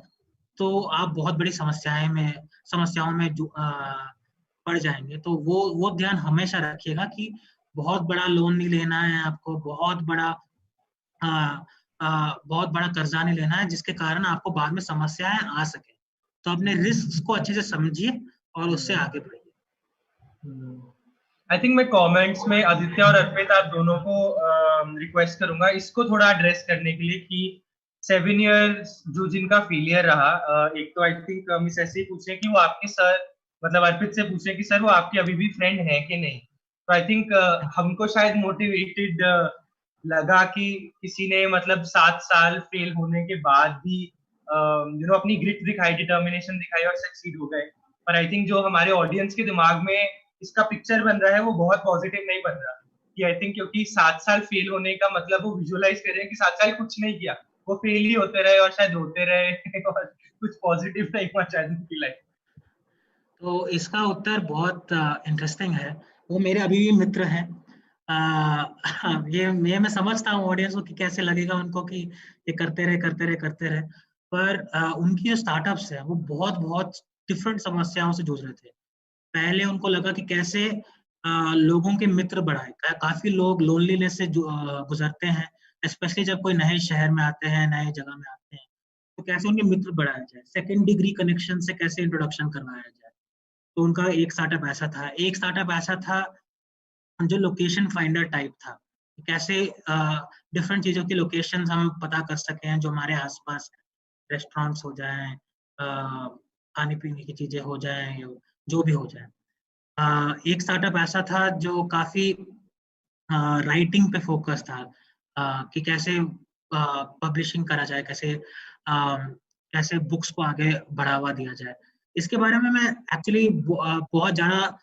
तो आप बहुत बड़ी समस्याओं में पड़ जाएंगे। तो वो ध्यान हमेशा रखिएगा कि बहुत बड़ा लोन नहीं लेना है आपको, बहुत बड़ा कर्जा नहीं लेना है जिसके कारण आपको बाद में समस्याएं आ सके। तो अपने रिस्क को अच्छे से समझिए और उससे आगे बढ़िए। आई थिंक मैं कमेंट्स में आदित्य और अर्पित आप दोनों को रिक्वेस्ट करूंगा इसको थोड़ा एड्रेस करने के लिए कि 7 इयर्स जो जिनका फेलियर रहा, एक तो आई थिंक मिस ऐसे ही पूछे कि वो आपके सर, मतलब अर्पित से पूछे कि सर वो आपके अभी भी फ्रेंड है कि नहीं। तो आई थिंक हमको शायद मोटिवेटेड लगा कि किसी ने मतलब 7 साल फेल होने के बाद भी अपनी ग्रिट दिखाई, डिटर्मिनेशन दिखाई और सक्सीड हो गए। पर आई थिंक जो हमारे ऑडियंस के दिमाग में इसका पिक्चर बन रहा है वो बहुत पॉजिटिव नहीं बन रहा, कि आई थिंक क्योंकि 7 साल फेल होने का मतलब वो विजुअलाइज कर रहे हैं कि 7 साल कुछ नहीं किया, वो फेल ही होते रहे और शायद होते रहे और कुछ पॉजिटिव नहीं हुआ शायद उनकी लाइफ। तो इसका उत्तर बहुत इंटरेस्टिंग है। वो मेरे अभी भी मित्र हैं। ये मैं समझता हूँ ऑडियंस को कि कैसे लगेगा उनको कि ये करते रहे, पर उनकी जो स्टार्टअप्स है वो बहुत बहुत डिफरेंट समस्याओं से जूझ रहे थे। पहले उनको लगा कि कैसे लोगों के मित्र बढ़ाए। काफी लोग लोनलीनेस से गुजरते हैं, स्पेशली जब कोई नए शहर में आते हैं, नए जगह में आते हैं, तो कैसे उनके मित्र बढ़ाया जाए, सेकंड डिग्री कनेक्शन से कैसे इंट्रोडक्शन करवाया जाए। तो उनका एक स्टार्टअप ऐसा था जो लोकेशन फाइंडर टाइप था, कैसे डिफरेंट चीजों की लोकेशन हम पता कर सकें जो हमारे आसपास, रेस्टोरेंट्स हो जाएं, खाने पीने की चीजें हो जाएं, जो भी हो जाए। एक स्टार्टअप ऐसा था जो काफी राइटिंग पे फोकस था, कि कैसे पब्लिशिंग करा जाए, कैसे बुक्स को आगे बढ़ावा दिया जाए। इसके बारे में मैं एक्चुअली बहुत ज़्यादा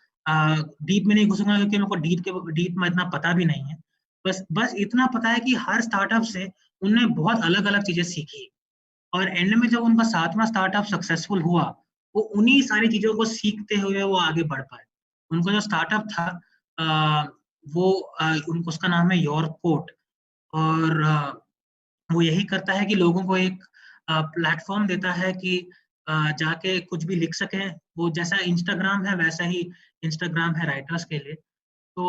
डीप में नहीं घुसूंगा क्योंकि मेरे को डीप में इतना पता भी नहीं है। बस इतना पता है कि हर स्टार्टअप से उन्होंने बहुत अलग अलग चीजें सीखी और एंड में जब उनका 7वां स्टार्टअप सक्सेसफुल हुआ, वो उन्हीं सारी चीजों को सीखते हुए वो आगे बढ़ पाए। उनका जो स्टार्टअप था उनको उसका नाम है योर कोट, और वो यही करता है कि लोगों को एक प्लेटफॉर्म देता है कि जाके कुछ भी लिख सकें। वो जैसा इंस्टाग्राम है वैसा ही इंस्टाग्राम है राइटर्स के लिए। तो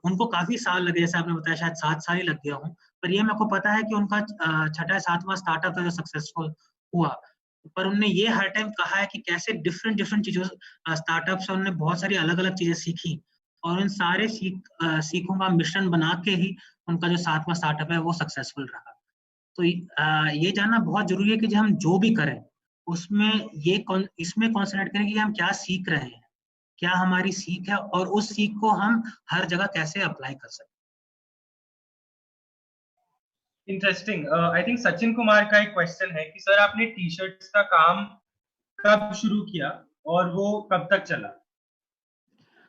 उनको काफी साल लगे, जैसे आपने बताया शायद 7 साल ही लग गया हूँ, पर ये मेरे को पता है कि उनका 6वां 7वां स्टार्टअप था जो सक्सेसफुल हुआ। पर उन्होंने ये हर टाइम कहा है कि कैसे डिफरेंट डिफरेंट चीजों स्टार्टअप से उन्होंने बहुत सारी अलग अलग चीजें सीखी, और उन सारे सीखों का मिश्रण बना के ही उनका जो 7वां स्टार्टअप है वो सक्सेसफुल रहा। तो ये जानना बहुत जरूरी है कि जो हम जो भी करें उसमें इसमें कॉन्सेंट्रेट करें कि हम क्या सीख रहे हैं, क्या हमारी सीख है, और उस सीख को हम हर जगह कैसे अप्लाई कर सकते हैं। Interesting. I think Sachin Kumar का एक क्वेश्चन है कि सर आपने टी शर्ट्स का काम कब शुरू किया और वो कब तक चला?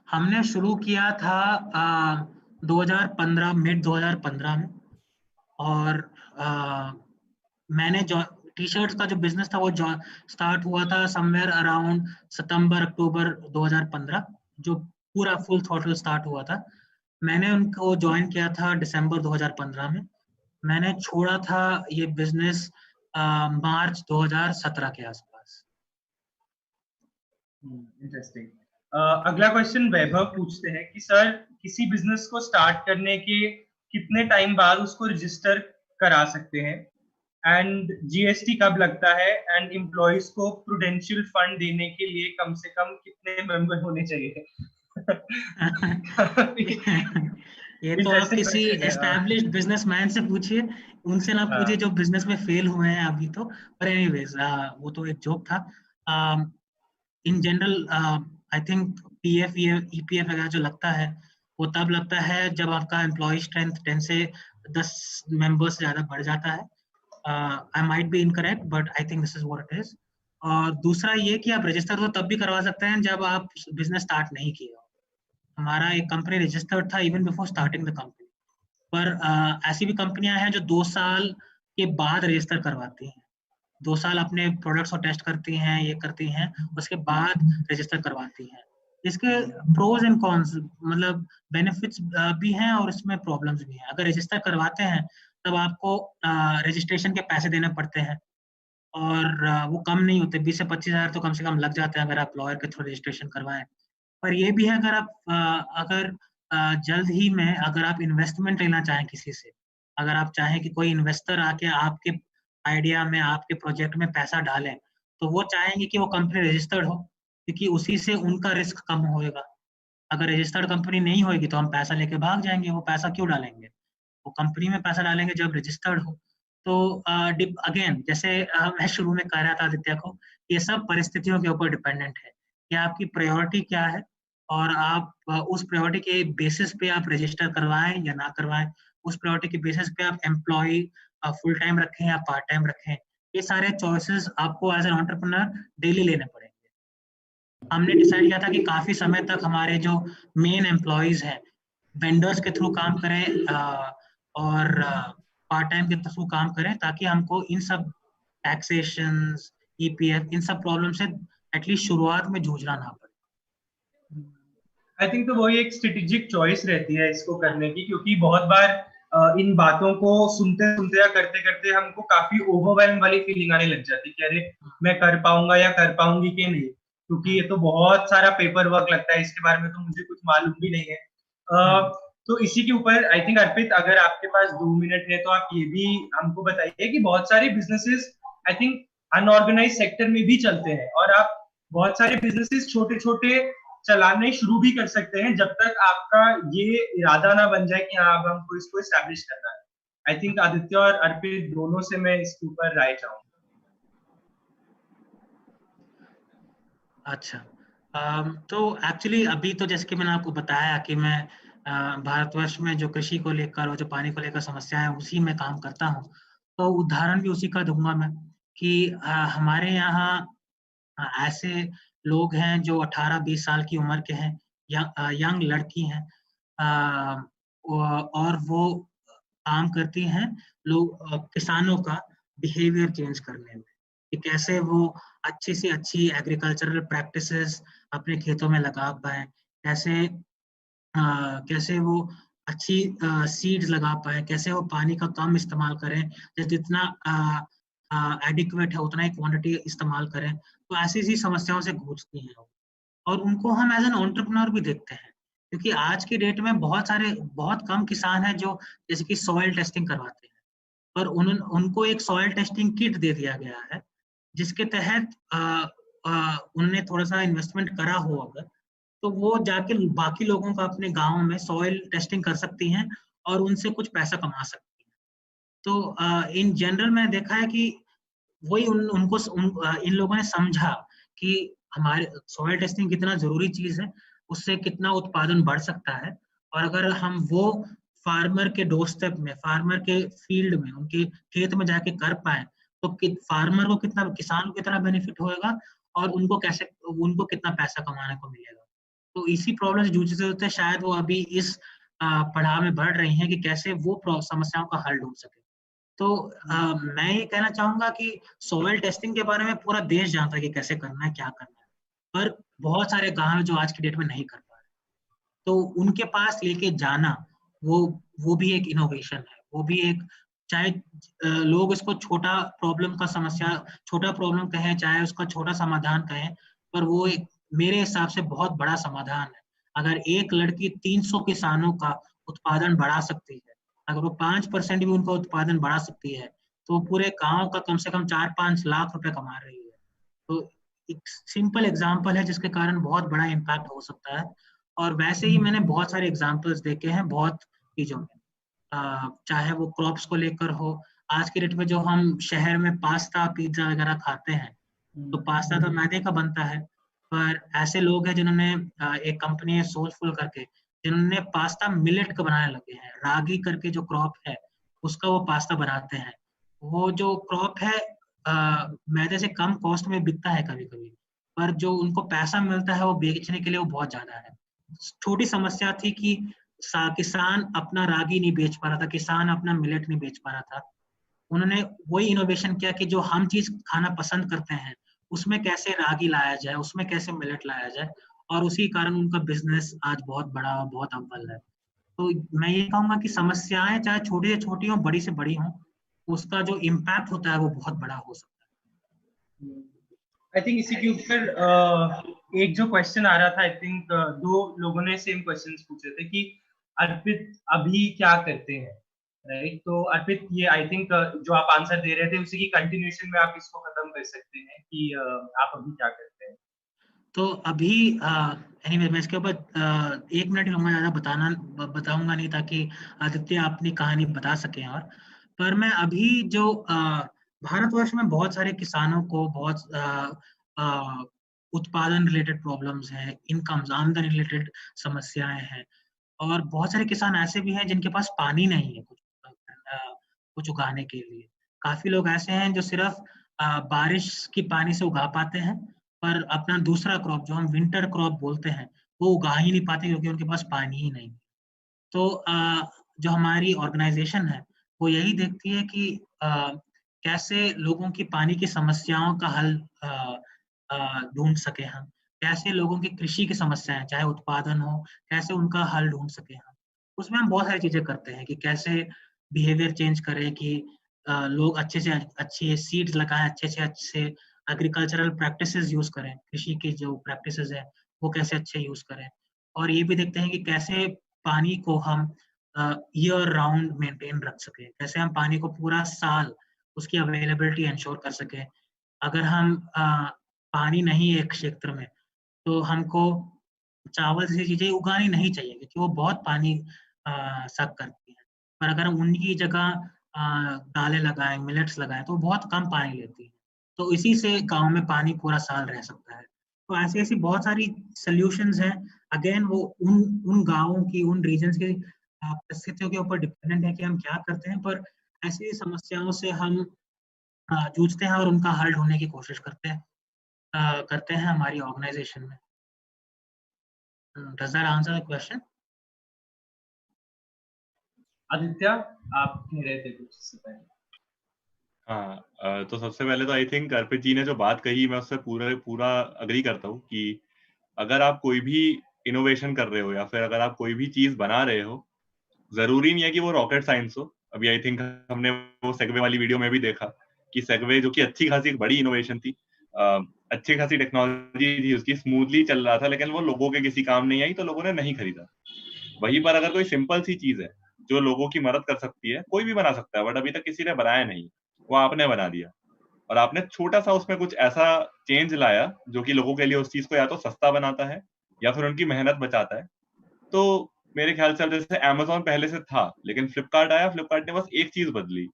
हमने शुरू किया था 2015, मिड 2015 में, और मैंने जो टी शर्ट्स का जो बिजनेस था वो स्टार्ट हुआ था समवेयर अराउंड सितंबर अक्टूबर 2015, जो पूरा फुल थ्रॉटल स्टार्ट हुआ था। मैंने उनको ज्वाइन किया था दिसंबर 2015 में। मैंने छोड़ा था ये बिजनेस मार्च 2017 के आसपास। इंटरेस्टिंग। अगला क्वेश्चन वैभव पूछते हैं कि सर किसी बिजनेस को स्टार्ट करने के कितने टाइम बाद उसको रजिस्टर करा सकते हैं, एंड जीएसटी कब लगता है, एंड एम्प्लॉइज को प्रूडेंशियल फंड देने के लिए कम से कम कितने मेंबर होने चाहिए? ये तो आप किसी एस्टैब्लिश्ड बिजनेसमैन से पूछिए, उनसे ना पूछिए जो बिजनेस में फेल हुए हैं अभी तो। पर एनीवेज वो तो एक जोक था। In general I think PF EPF वगैरह जो लगता है वो तब लगता है जब आपका एम्प्लॉय स्ट्रेंथ 10 से 10 मेंबर्स से ज्यादा बढ़ जाता है। I might be incorrect but I think this is what it is. और दूसरा ये कि आप रजिस्टर तो तब भी करवा सकते हैं जब आप बिजनेस स्टार्ट नहीं किए हो। हमारा एक कंपनी रजिस्टर्ड था even before starting the company, पर ऐसी भी कंपनियां हैं जो 2 साल के बाद रजिस्टर करवाती हैं। 2 साल अपने प्रोडक्ट्स को टेस्ट करती हैं, ये करती हैं, उसके बाद रजिस्टर करवाती हैं। इसके प्रोज एंड कॉन्स, मतलब बेनिफिट्स भी हैं और इसमें प्रॉब्लम्स भी हैं। अगर रजिस्टर करवाते हैं तब आपको रजिस्ट्रेशन के पैसे देने पड़ते हैं, और वो कम नहीं होते, 20 से 25 हज़ार तो कम से कम लग जाते हैं अगर आप लॉयर के थ्रू रजिस्ट्रेशन करवाएं। पर ये भी है अगर आप जल्द ही में अगर आप इन्वेस्टमेंट लेना चाहें किसी से, अगर आप चाहें कि कोई इन्वेस्टर आके आपके आइडिया में, आपके प्रोजेक्ट में पैसा डालें, तो वो चाहेंगे कि वो कंपनी रजिस्टर्ड हो, क्योंकि उसी से उनका रिस्क कम होएगा। अगर रजिस्टर्ड कंपनी नहीं होगी तो हम पैसा लेके भाग जाएंगे, वो पैसा क्यों डालेंगे? वो कंपनी में पैसा डालेंगे जब रजिस्टर्ड हो। तो अगेन जैसे मैं शुरू में कह रहा था आदित्य को, ये सब परिस्थितियों के ऊपर डिपेंडेंट है कि आपकी प्रायोरिटी क्या है, और आप उस प्रायोरिटी के बेसिस पे आप रजिस्टर करवाएं या ना करवाएं, उस प्रायोरिटी के बेसिस पे आप एम्प्लॉय फुल टाइम रखें या पार्ट टाइम रखें, ये सारे चॉइसेस आपको एज एन एंटरप्रेन्योर डेली लेने पड़ेंगे। हमने डिसाइड किया था कि काफी समय तक हमारे जो मेन एम्प्लॉयज हैं वेंडर्स के थ्रू काम करें, और पार्ट टाइम के थ्रू काम करें, ताकि हमको इन सब टैक्सेशंस, ईपीएफ, इन सब प्रॉब्लम से एटलीस्ट शुरुआत में जूझना ना पड़े। आई थिंक तो वही एक स्ट्रेटेजिक चॉइस रहती है इसको करने की, क्योंकि बहुत बार इन बातों को सुनते सुनते या करते करते हमको काफी ओवरवेल्म वाली फीलिंग आने लग जाती है कि अरे मैं कर पाऊंगा या कर पाऊंगी कि नहीं, क्योंकि ये तो बहुत सारा पेपर वर्क लगता है, इसके बारे में तो मुझे कुछ मालूम भी नहीं है। तो इसी के ऊपर आई थिंक अर्पित, अगर आपके पास 2 मिनट है तो आप ये भी हमको बताइए कि बहुत सारे businesses I think unorganised sector में भी चलते हैं, और आप बहुत सारे बिजनेसेस छोटे छोटे चलाने शुरू भी कर सकते हैं जब तक आपका ये इरादा ना बन जाए कि हाँ अब हमको इसको एस्टैब्लिश करना है। आई थिंक आदित्य और अर्पित दोनों से मैं इसके ऊपर राय चाहूंगा। अच्छा, तो एक्चुअली अभी तो जैसे कि मैंने आपको बताया कि मैं भारतवर्ष में जो कृषि को लेकर और जो पानी को लेकर समस्या है उसी में काम करता हूँ। तो उदाहरण भी उसी का दूंगा मैं कि हमारे यहाँ ऐसे लोग हैं जो 18-20 साल की उम्र के हैं, यंग लड़की हैं, और वो काम करती हैं लोग किसानों का बिहेवियर चेंज करने में, कि कैसे वो अच्छी से अच्छी एग्रीकल्चरल प्रैक्टिसेस अपने खेतों में लगा पाए, कैसे कैसे वो अच्छी सीड्स लगा पाए, कैसे वो पानी का कम इस्तेमाल करें, जितना एडिक्वेट है उतना ही क्वांटिटी इस्तेमाल करें। तो ऐसी ऐसी समस्याओं से गूंजती हैं लोग, और उनको हम एज एन एंटरप्रेन्योर भी देखते हैं, क्योंकि आज की डेट में बहुत कम किसान हैं जो जैसे कि सॉइल टेस्टिंग करवाते हैं, पर उनको एक सॉइल टेस्टिंग किट दे दिया गया है जिसके तहत उन्होंने थोड़ा सा इन्वेस्टमेंट करा हो अगर, तो वो जाके बाकी लोगों का अपने गांव में सॉइल टेस्टिंग कर सकती हैं और उनसे कुछ पैसा कमा सकती हैं। तो इन जनरल मैंने देखा है कि वही इन लोगों ने समझा कि हमारे सॉइल टेस्टिंग कितना जरूरी चीज है, उससे कितना उत्पादन बढ़ सकता है। और अगर हम वो फार्मर के डोरस्टेप में, फार्मर के फील्ड में, उनके खेत में जाके कर पाए, तो फार्मर को कितना, किसान को कितना बेनिफिट होएगा और उनको कितना पैसा कमाने को मिलेगा। तो इसी प्रॉब्लम से जूझते होते शायद वो अभी इस पड़ाव में बढ़ रही हैं कि कैसे वो समस्याओं का हल ढूंढ सके। तो मैं ये कहना चाहूंगा कि सॉइल टेस्टिंग के बारे में पूरा देश जानता है कि कैसे करना है, क्या करना है, पर बहुत सारे गांव जो आज की डेट में नहीं कर पा रहे, तो उनके पास लेके जाना वो वो भी एक इनोवेशन है। वो भी एक, चाहे लोग इसको छोटा प्रॉब्लम कहें, चाहे उसका छोटा समाधान कहें, पर वो एक मेरे हिसाब से बहुत बड़ा समाधान है। अगर एक लड़की 300 किसानों का उत्पादन बढ़ा सकती है, अगर वो 5% भी उनका उत्पादन बढ़ा सकती है, तो पूरे गांव का कम से कम 4-5 लाख रुपए कमा रही है। तो एक सिंपल एग्जांपल है जिसके कारण बहुत बड़ा इम्पैक्ट हो सकता है। और वैसे ही मैंने बहुत सारे एग्जांपल्स देखे हैं बहुत चीजों में, चाहे वो क्रॉप्स को लेकर हो। आज के डेट में जो हम शहर में पास्ता पिज्जा वगैरह खाते हैं, तो पास्ता तो मैदे का बनता है, पर ऐसे लोग हैं जिन्होंने एक कंपनी है सोलफुल करके, जिन्होंने पास्ता मिलेट का बनाने लगे हैं। रागी करके जो क्रॉप है उसका वो पास्ता बनाते हैं। वो जो क्रॉप है मैदे से कम कॉस्ट में बिकता है कभी कभी, पर जो उनको पैसा मिलता है वो बेचने के लिए वो बहुत ज्यादा है। छोटी समस्या थी कि किसान अपना रागी नहीं बेच पा रहा था, किसान अपना मिलेट नहीं बेच पा रहा था। उन्होंने वही इनोवेशन किया कि जो हम चीज खाना पसंद करते हैं उसमें कैसे रागी लाया जाए, उसमें कैसे मिलेट लाया जाए, और उसी कारण उनका बिजनेस आज बहुत बड़ा, बहुत अव्वल है। तो मैं ये कहूंगा कि समस्याएं चाहे छोटी से छोटी हो, बड़ी से बड़ी हो, उसका जो इम्पैक्ट होता है वो बहुत बड़ा हो सकता है। आई थिंक इसी के ऊपर एक जो क्वेश्चन आ रहा था, आई थिंक दो लोगों ने सेम क्वेश्चंस पूछे थे कि अर्पित अभी क्या करते हैं, राइट? तो अर्पित, ये आई थिंक जो आप आंसर दे रहे थे उसी की कंटिन्यूएशन में आप इसको खत्म कर सकते हैं कि आप अभी क्या करते हैं। तो अभी एनीवे मैं इसके ऊपर 1 मिनट लूंगा, ज्यादा बताऊंगा नहीं, ताकि आदित्य अपनी कहानी बता सके। और पर मैं अभी जो भारतवर्ष में बहुत सारे किसानों को बहुत उत्पादन रिलेटेड प्रॉब्लम्स हैं, इनकम, आमदनी रिलेटेड समस्याएं हैं, और बहुत सारे किसान ऐसे भी हैं जिनके पास पानी नहीं है कुछ उगाने के लिए। काफी लोग ऐसे हैं जो सिर्फ बारिश की पानी से उगा पाते हैं, पर अपना दूसरा क्रॉप जो हम विंटर क्रॉप बोलते हैं वो उगा ही नहीं पाते क्योंकि उनके पास पानी ही नहीं। तो जो हमारी ऑर्गेनाइजेशन है वो यही देखती है कि कैसे लोगों की पानी की समस्याओं का हल ढूंढ सके हम, कैसे लोगों की कृषि की समस्याएं चाहे उत्पादन हो, कैसे उनका हल ढूंढ सके हम। उसमें हम बहुत सारी चीजें करते हैं कि कैसे बिहेवियर चेंज करें कि लोग अच्छे से अच्छे सीड्स लगाएं, अच्छे से अच्छे एग्रीकल्चरल प्रैक्टिसेस यूज करें, कृषि की जो प्रैक्टिसेस है वो कैसे अच्छे यूज करें। और ये भी देखते हैं कि कैसे पानी को हम ईयर राउंड मेंटेन रख सके, कैसे हम पानी को पूरा साल उसकी अवेलेबिलिटी इंश्योर कर सके। अगर हम पानी नहीं है एक क्षेत्र में, तो हमको चावल जैसी चीजें उगानी नहीं चाहिए क्योंकि वो बहुत पानी सक करती है। पर अगर हम उनकी जगह दालें लगाएं, मिलेट्स लगाएं, तो बहुत कम पानी लेती है। तो इसी से गांव में पानी पूरा साल रह सकता है। तो ऐसी ऐसी बहुत सारी सोल्यूशंस हैं। अगेन वो उन उन गांवों की, उन रीजन्स की परिस्थितियों के ऊपर डिपेंडेंट है कि हम क्या करते हैं। पर ऐसी समस्याओं से हम जूझते हैं और उनका हल ढूंढने की कोशिश करते हैं हमारी ऑर्गेनाइजेशन में। Does that answer the question? Aditya, आप कह रहे थे कुछ इससे पहले। हाँ, तो सबसे पहले तो आई थिंक अर्पित जी ने जो बात कही मैं उससे पूरा अग्री करता हूँ कि अगर आप कोई भी इनोवेशन कर रहे हो या फिर अगर आप कोई भी चीज बना रहे हो, जरूरी नहीं है कि वो रॉकेट साइंस हो। अभी आई थिंक हमने वो सेगवे वाली वीडियो में भी देखा कि सेगवे जो कि अच्छी खासी एक बड़ी इनोवेशन थी, अच्छी खासी टेक्नोलॉजी थी, उसकी स्मूथली चल रहा था, लेकिन वो लोगों के किसी काम नहीं आई तो लोगों ने नहीं खरीदा। वहीं पर अगर कोई सिंपल सी चीज है जो लोगों की मदद कर सकती है, कोई भी बना सकता है, बट अभी तक किसी ने बनाया नहीं, वो आपने बना दिया, और आपने छोटा सा उसमें कुछ ऐसा चेंज लाया जो कि लोगों के लिए उस चीज को या तो सस्ता बनाता है या फिर उनकी मेहनत बचाता है। तो मेरे ख्याल से अब जैसे अमेजोन पहले से था, लेकिन फ्लिपकार्ट आया, फ्लिपकार्ट ने बस एक चीज बदली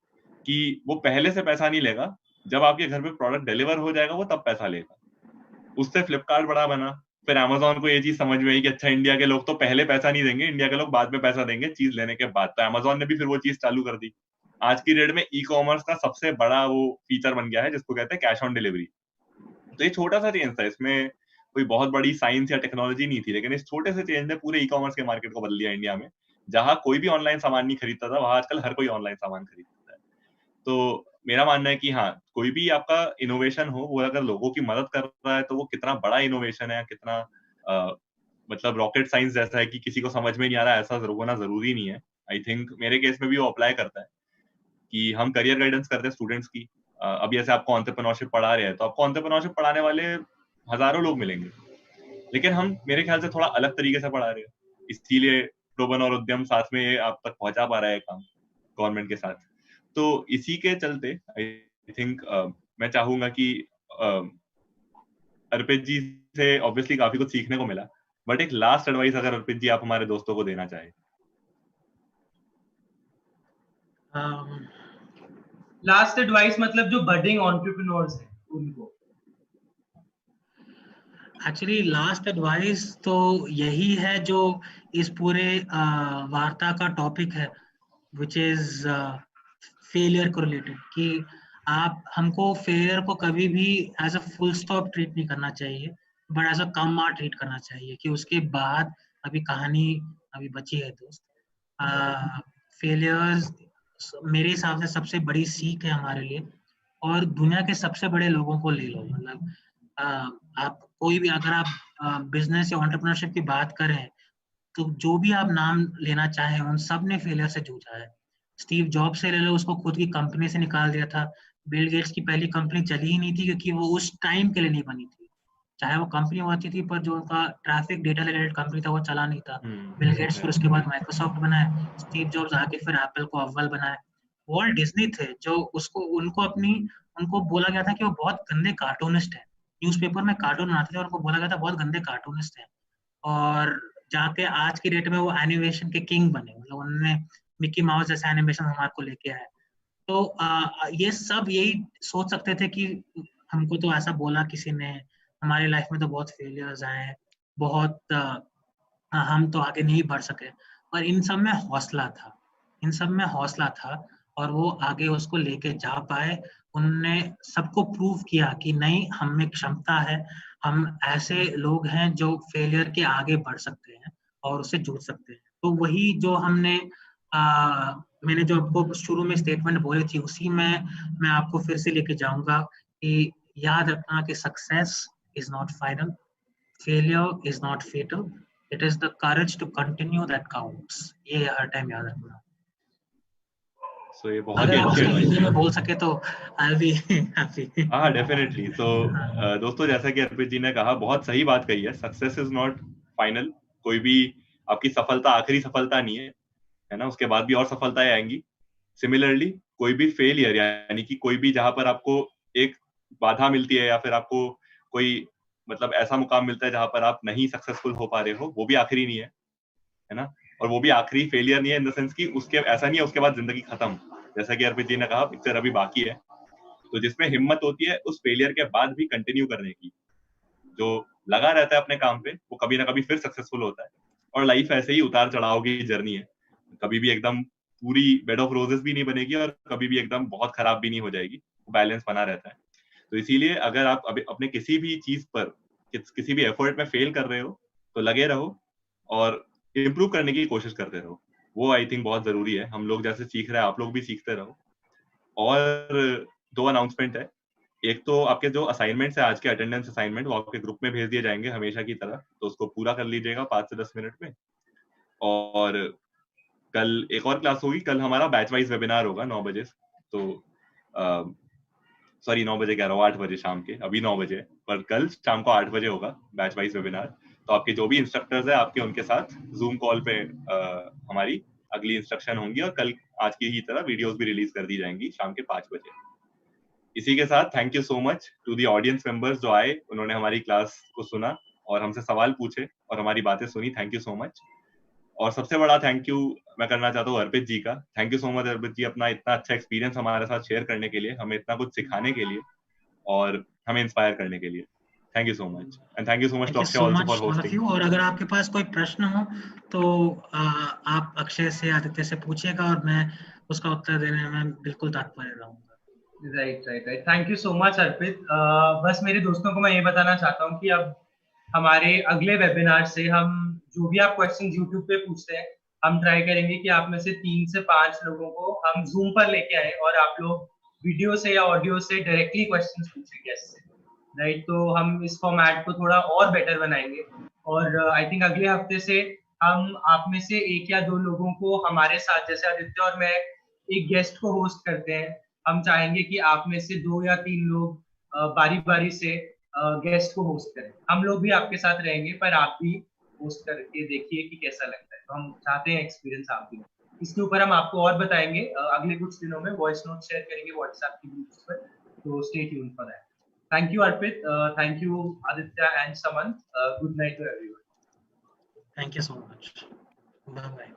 कि वो पहले से पैसा नहीं लेगा, जब आपके घर पे प्रोडक्ट डिलीवर हो जाएगा वो तब पैसा लेगा। उससे फ्लिपकार्ट बड़ा बना। फिर अमेजोन को ये चीज समझ में आई कि अच्छा, इंडिया के लोग तो पहले पैसा नहीं देंगे, इंडिया के लोग बाद में पैसा देंगे चीज लेने के बाद। तो अमेजोन ने भी फिर वो चीज चालू कर दी। आज की डेट में ई कॉमर्स का सबसे बड़ा वो फीचर बन गया है जिसको कहते हैं कैश ऑन डिलीवरी। तो ये छोटा सा चेंज था, इसमें कोई बहुत बड़ी साइंस या टेक्नोलॉजी नहीं थी, लेकिन इस छोटे से चेंज ने पूरे ई कॉमर्स के मार्केट को बदल दिया इंडिया में। जहां कोई भी ऑनलाइन सामान नहीं खरीदता था, वहां आजकल हर कोई ऑनलाइन सामान खरीदता है। तो मेरा मानना है कि हाँ, कोई भी आपका इनोवेशन हो, वो अगर लोगों की मदद कर रहा है तो वो कितना बड़ा इनोवेशन है, कितना मतलब रॉकेट साइंस जैसा है कि किसी को समझ में नहीं आ रहा, ऐसा होना जरूरी नहीं है। आई थिंक मेरे केस में भी वो अप्लाई करता है कि हम करियर गाइडेंस करते हैं स्टूडेंट्स की। अभी ऐसे आपको एंटरप्रेन्योरशिप पढ़ा रहे हैं, तो आपको एंटरप्रेन्योरशिप पढ़ाने वाले हजारों लोग मिलेंगे, लेकिन हम मेरे ख्याल से थोड़ा अलग तरीके से पढ़ा रहे हैं, इसीलिए प्रोबन और उद्यम साथ में आप तक पहुंचा पा रहा है काम गवर्नमेंट के साथ। तो इसी के चलते आई थिंक मैं चाहूंगा कि अर्पित जी से ऑब्वियसली काफी कुछ सीखने को मिला, बट एक लास्ट एडवाइस अगर अर्पित जी आप हमारे दोस्तों को देना चाहे। लास्ट एडवाइस मतलब जो बडिंग एंटरप्रेन्योर्स हैं उनको। एक्चुअली लास्ट एडवाइस तो यही है जो इस पूरे वार्ता का टॉपिक है, विच इज फेलियर को रिलेटेड, कि आप हमको फेलियर को कभी भी as a full stop treat नहीं करना चाहिए, but as a comma treat करना चाहिए कि उसके बाद अभी कहानी अभी बची है दोस्त। फेलियर्स मेरे हिसाब से सबसे बड़ी सीख है हमारे लिए, और दुनिया के सबसे बड़े लोगों को ले लो, मतलब आप कोई भी, अगर आप बिजनेस या एंटरप्रेन्योरशिप की बात करें, तो जो भी आप नाम लेना चाहें उन सब ने फेलियर से जूझा है। स्टीव जॉब से ले लो, उसको खुद की कंपनी से निकाल दिया था। बिल गेट्स की पहली कंपनी चली ही नहीं थी क्योंकि वो उस टाइम के लिए नहीं बनी थी। चाहे वो कंपनी होती थी, पर जो उनका ट्रैफिक डेटा रिलेटेड कंपनी था वो चला नहीं था। बिल गेट्स फिर उसके बाद माइक्रोसॉफ्ट बनाए, स्टीव जॉब्स आके फिर एप्पल को अव्वल बनाए। वॉल्ट डिज्नी थे जो उनको बोला गया था कि वो बहुत गंदे कार्टूनिस्ट है, न्यूज़पेपर में कार्टून बनाते थे और उनको बोला गया था बहुत गंदे कार्टूनिस्ट है। और जाके आज की डेट में वो एनिमेशन के किंग बने, मतलब उन्होंने मिकी माउस जैसे एनिमेशन हमारे को लेके आए। तो ये सब यही सोच सकते थे कि हमको तो ऐसा बोला किसी ने, हमारी लाइफ में तो बहुत फेलियर्स आए, बहुत हम तो आगे नहीं बढ़ सके, पर इन सब में हौसला था, इन सब में हौसला था, और वो आगे उसको लेके जा पाए। उनने सबको प्रूव किया कि नहीं, हम में क्षमता है, हम ऐसे लोग हैं जो फेलियर के आगे बढ़ सकते हैं और उससे जुड़ सकते हैं। तो वही जो मैंने जो आपको शुरू में स्टेटमेंट बोली थी, उसी में मैं आपको फिर से लेके जाऊंगा कि याद रखना कि success is not final, failure is not fatal, it is the courage to continue that counts. ये हर टाइम याद रखना। So, ये बहुत अगर ही आप अच्छी उसको एडवाइस हिंदी है। में बोल सके तो आई बी हैप्पी। हाँ, डेफिनेटली। तो दोस्तों, जैसा कि अर्पित जी ने कहा, बहुत सही बात कही है, सक्सेस इज नॉट फाइनल। कोई भी आपकी सफलता आखिरी सफलता नहीं है ना, उसके बाद भी और सफलताएं आएंगी। सिमिलरली कोई भी फेलियर, यानी कि कोई भी जहां पर आपको एक बाधा मिलती है या फिर आपको कोई मतलब ऐसा मुकाम मिलता है जहां पर आप नहीं सक्सेसफुल हो पा रहे हो, वो भी आखिरी नहीं है ना। और वो भी आखिरी फेलियर नहीं है इन द सेंस कि उसके ऐसा नहीं है उसके बाद जिंदगी खत्म। जैसा कि अर्पित जी ने कहा, पिक्चर अभी बाकी है। तो जिसमें हिम्मत होती है उस फेलियर के बाद भी कंटिन्यू करने की, जो लगा रहता है अपने काम पे, वो कभी ना कभी फिर सक्सेसफुल होता है। और लाइफ ऐसे ही उतार चढ़ाव की जर्नी है, कभी भी एकदम पूरी बेड ऑफ रोजेस भी नहीं बनेगी और कभी भी एकदम बहुत खराब भी नहीं हो जाएगी, बैलेंस बना रहता है। तो इसीलिए अगर आप अभी अपने किसी भी चीज पर किसी भी एफर्ट में फेल कर रहे हो, तो लगे रहो और इम्प्रूव करने की कोशिश करते रहो। वो आई थिंक बहुत जरूरी है। हम लोग जैसे सीख रहे हैं, आप लोग भी सीखते रहो। और 2 अनाउंसमेंट है। एक तो आपके जो असाइनमेंट्स है, आज के अटेंडेंस असाइनमेंट, वो आपके ग्रुप में भेज दिए जाएंगे हमेशा की तरह, तो उसको पूरा कर लीजिएगा 5 से 10 मिनट में। और कल एक और क्लास होगी, कल हमारा बैच वाइज वेबिनार होगा 9 बजे। तो सॉरी 9 बजे कह रहा हूँ, 8 बजे शाम के, अभी 9 बजे पर कल शाम को 8 बजे होगा बैच वाइज वेबिनार। तो आपके जो भी इंस्ट्रक्टर्स है, आपके उनके साथ जूम कॉल पे हमारी अगली इंस्ट्रक्शन होंगी, और कल आज की ही तरह वीडियोस भी रिलीज कर दी जाएंगी शाम के 5 बजे। इसी के साथ thank you so much to the audience members जो आए, उन्होंने हमारी क्लास को सुना और हमसे सवाल पूछे और हमारी बातें सुनी। Thank you so much. और सबसे बड़ा थैंक यू मैं करना चाहता हूँ अर्पित जी का। थैंक यू सो मच अर्पित जी, अपना इतना अच्छा एक्सपीरियंस हमारे साथ शेयर करने के लिए, हमें इतना कुछ सिखाने के लिए और हमें इंस्पायर करने के लिए। Thank you so much and thank you so much thank to you Akshay so also much for all of hosting. You. और अगर आपके पास कोई प्रश्न हो तो आप अक्षय से, आदित्य से पूछिएगा और मैं उसका उत्तर देने में बिल्कुल तत्पर रहूंगा। Right. Thank you so much Arpit. बस मेरे दोस्तों को मैं ये बताना चाहता हूँ कि अब हमारे अगले वेबिनार से हम जो भी आप क्वेश्चन YouTube पे पूछते हैं, हम ट्राई करेंगे कि आप में से 3 से 5 लोगों को हम जूम पर लेके आए और आप लोग वीडियो से या ऑडियो से डायरेक्टली क्वेश्चंस पूछें गेस्ट से, राइट। तो हम इस फॉर्मेट को थोड़ा और बेटर बनाएंगे और आई थिंक अगले हफ्ते से हम आप में से 1 या 2 लोगों को हमारे साथ, जैसे आदित्य और मैं एक गेस्ट को होस्ट करते हैं, हम चाहेंगे कि आप में से 2 या 3 लोग बारी बारी से गेस्ट को होस्ट करें। हम लोग भी आपके साथ रहेंगे पर आप भी होस्ट करके देखिए कि कैसा लगता है। तो हम चाहते हैं एक्सपीरियंस आप भी। इसके ऊपर हम आपको और बताएंगे अगले कुछ दिनों में, वॉइस नोट शेयर करेंगे व्हाट्सएप के ग्रुप्स पर, तो stay tune for that. Thank you Arpit, thank you Aditya and Saman, good night to everyone. Thank you so much, bye bye.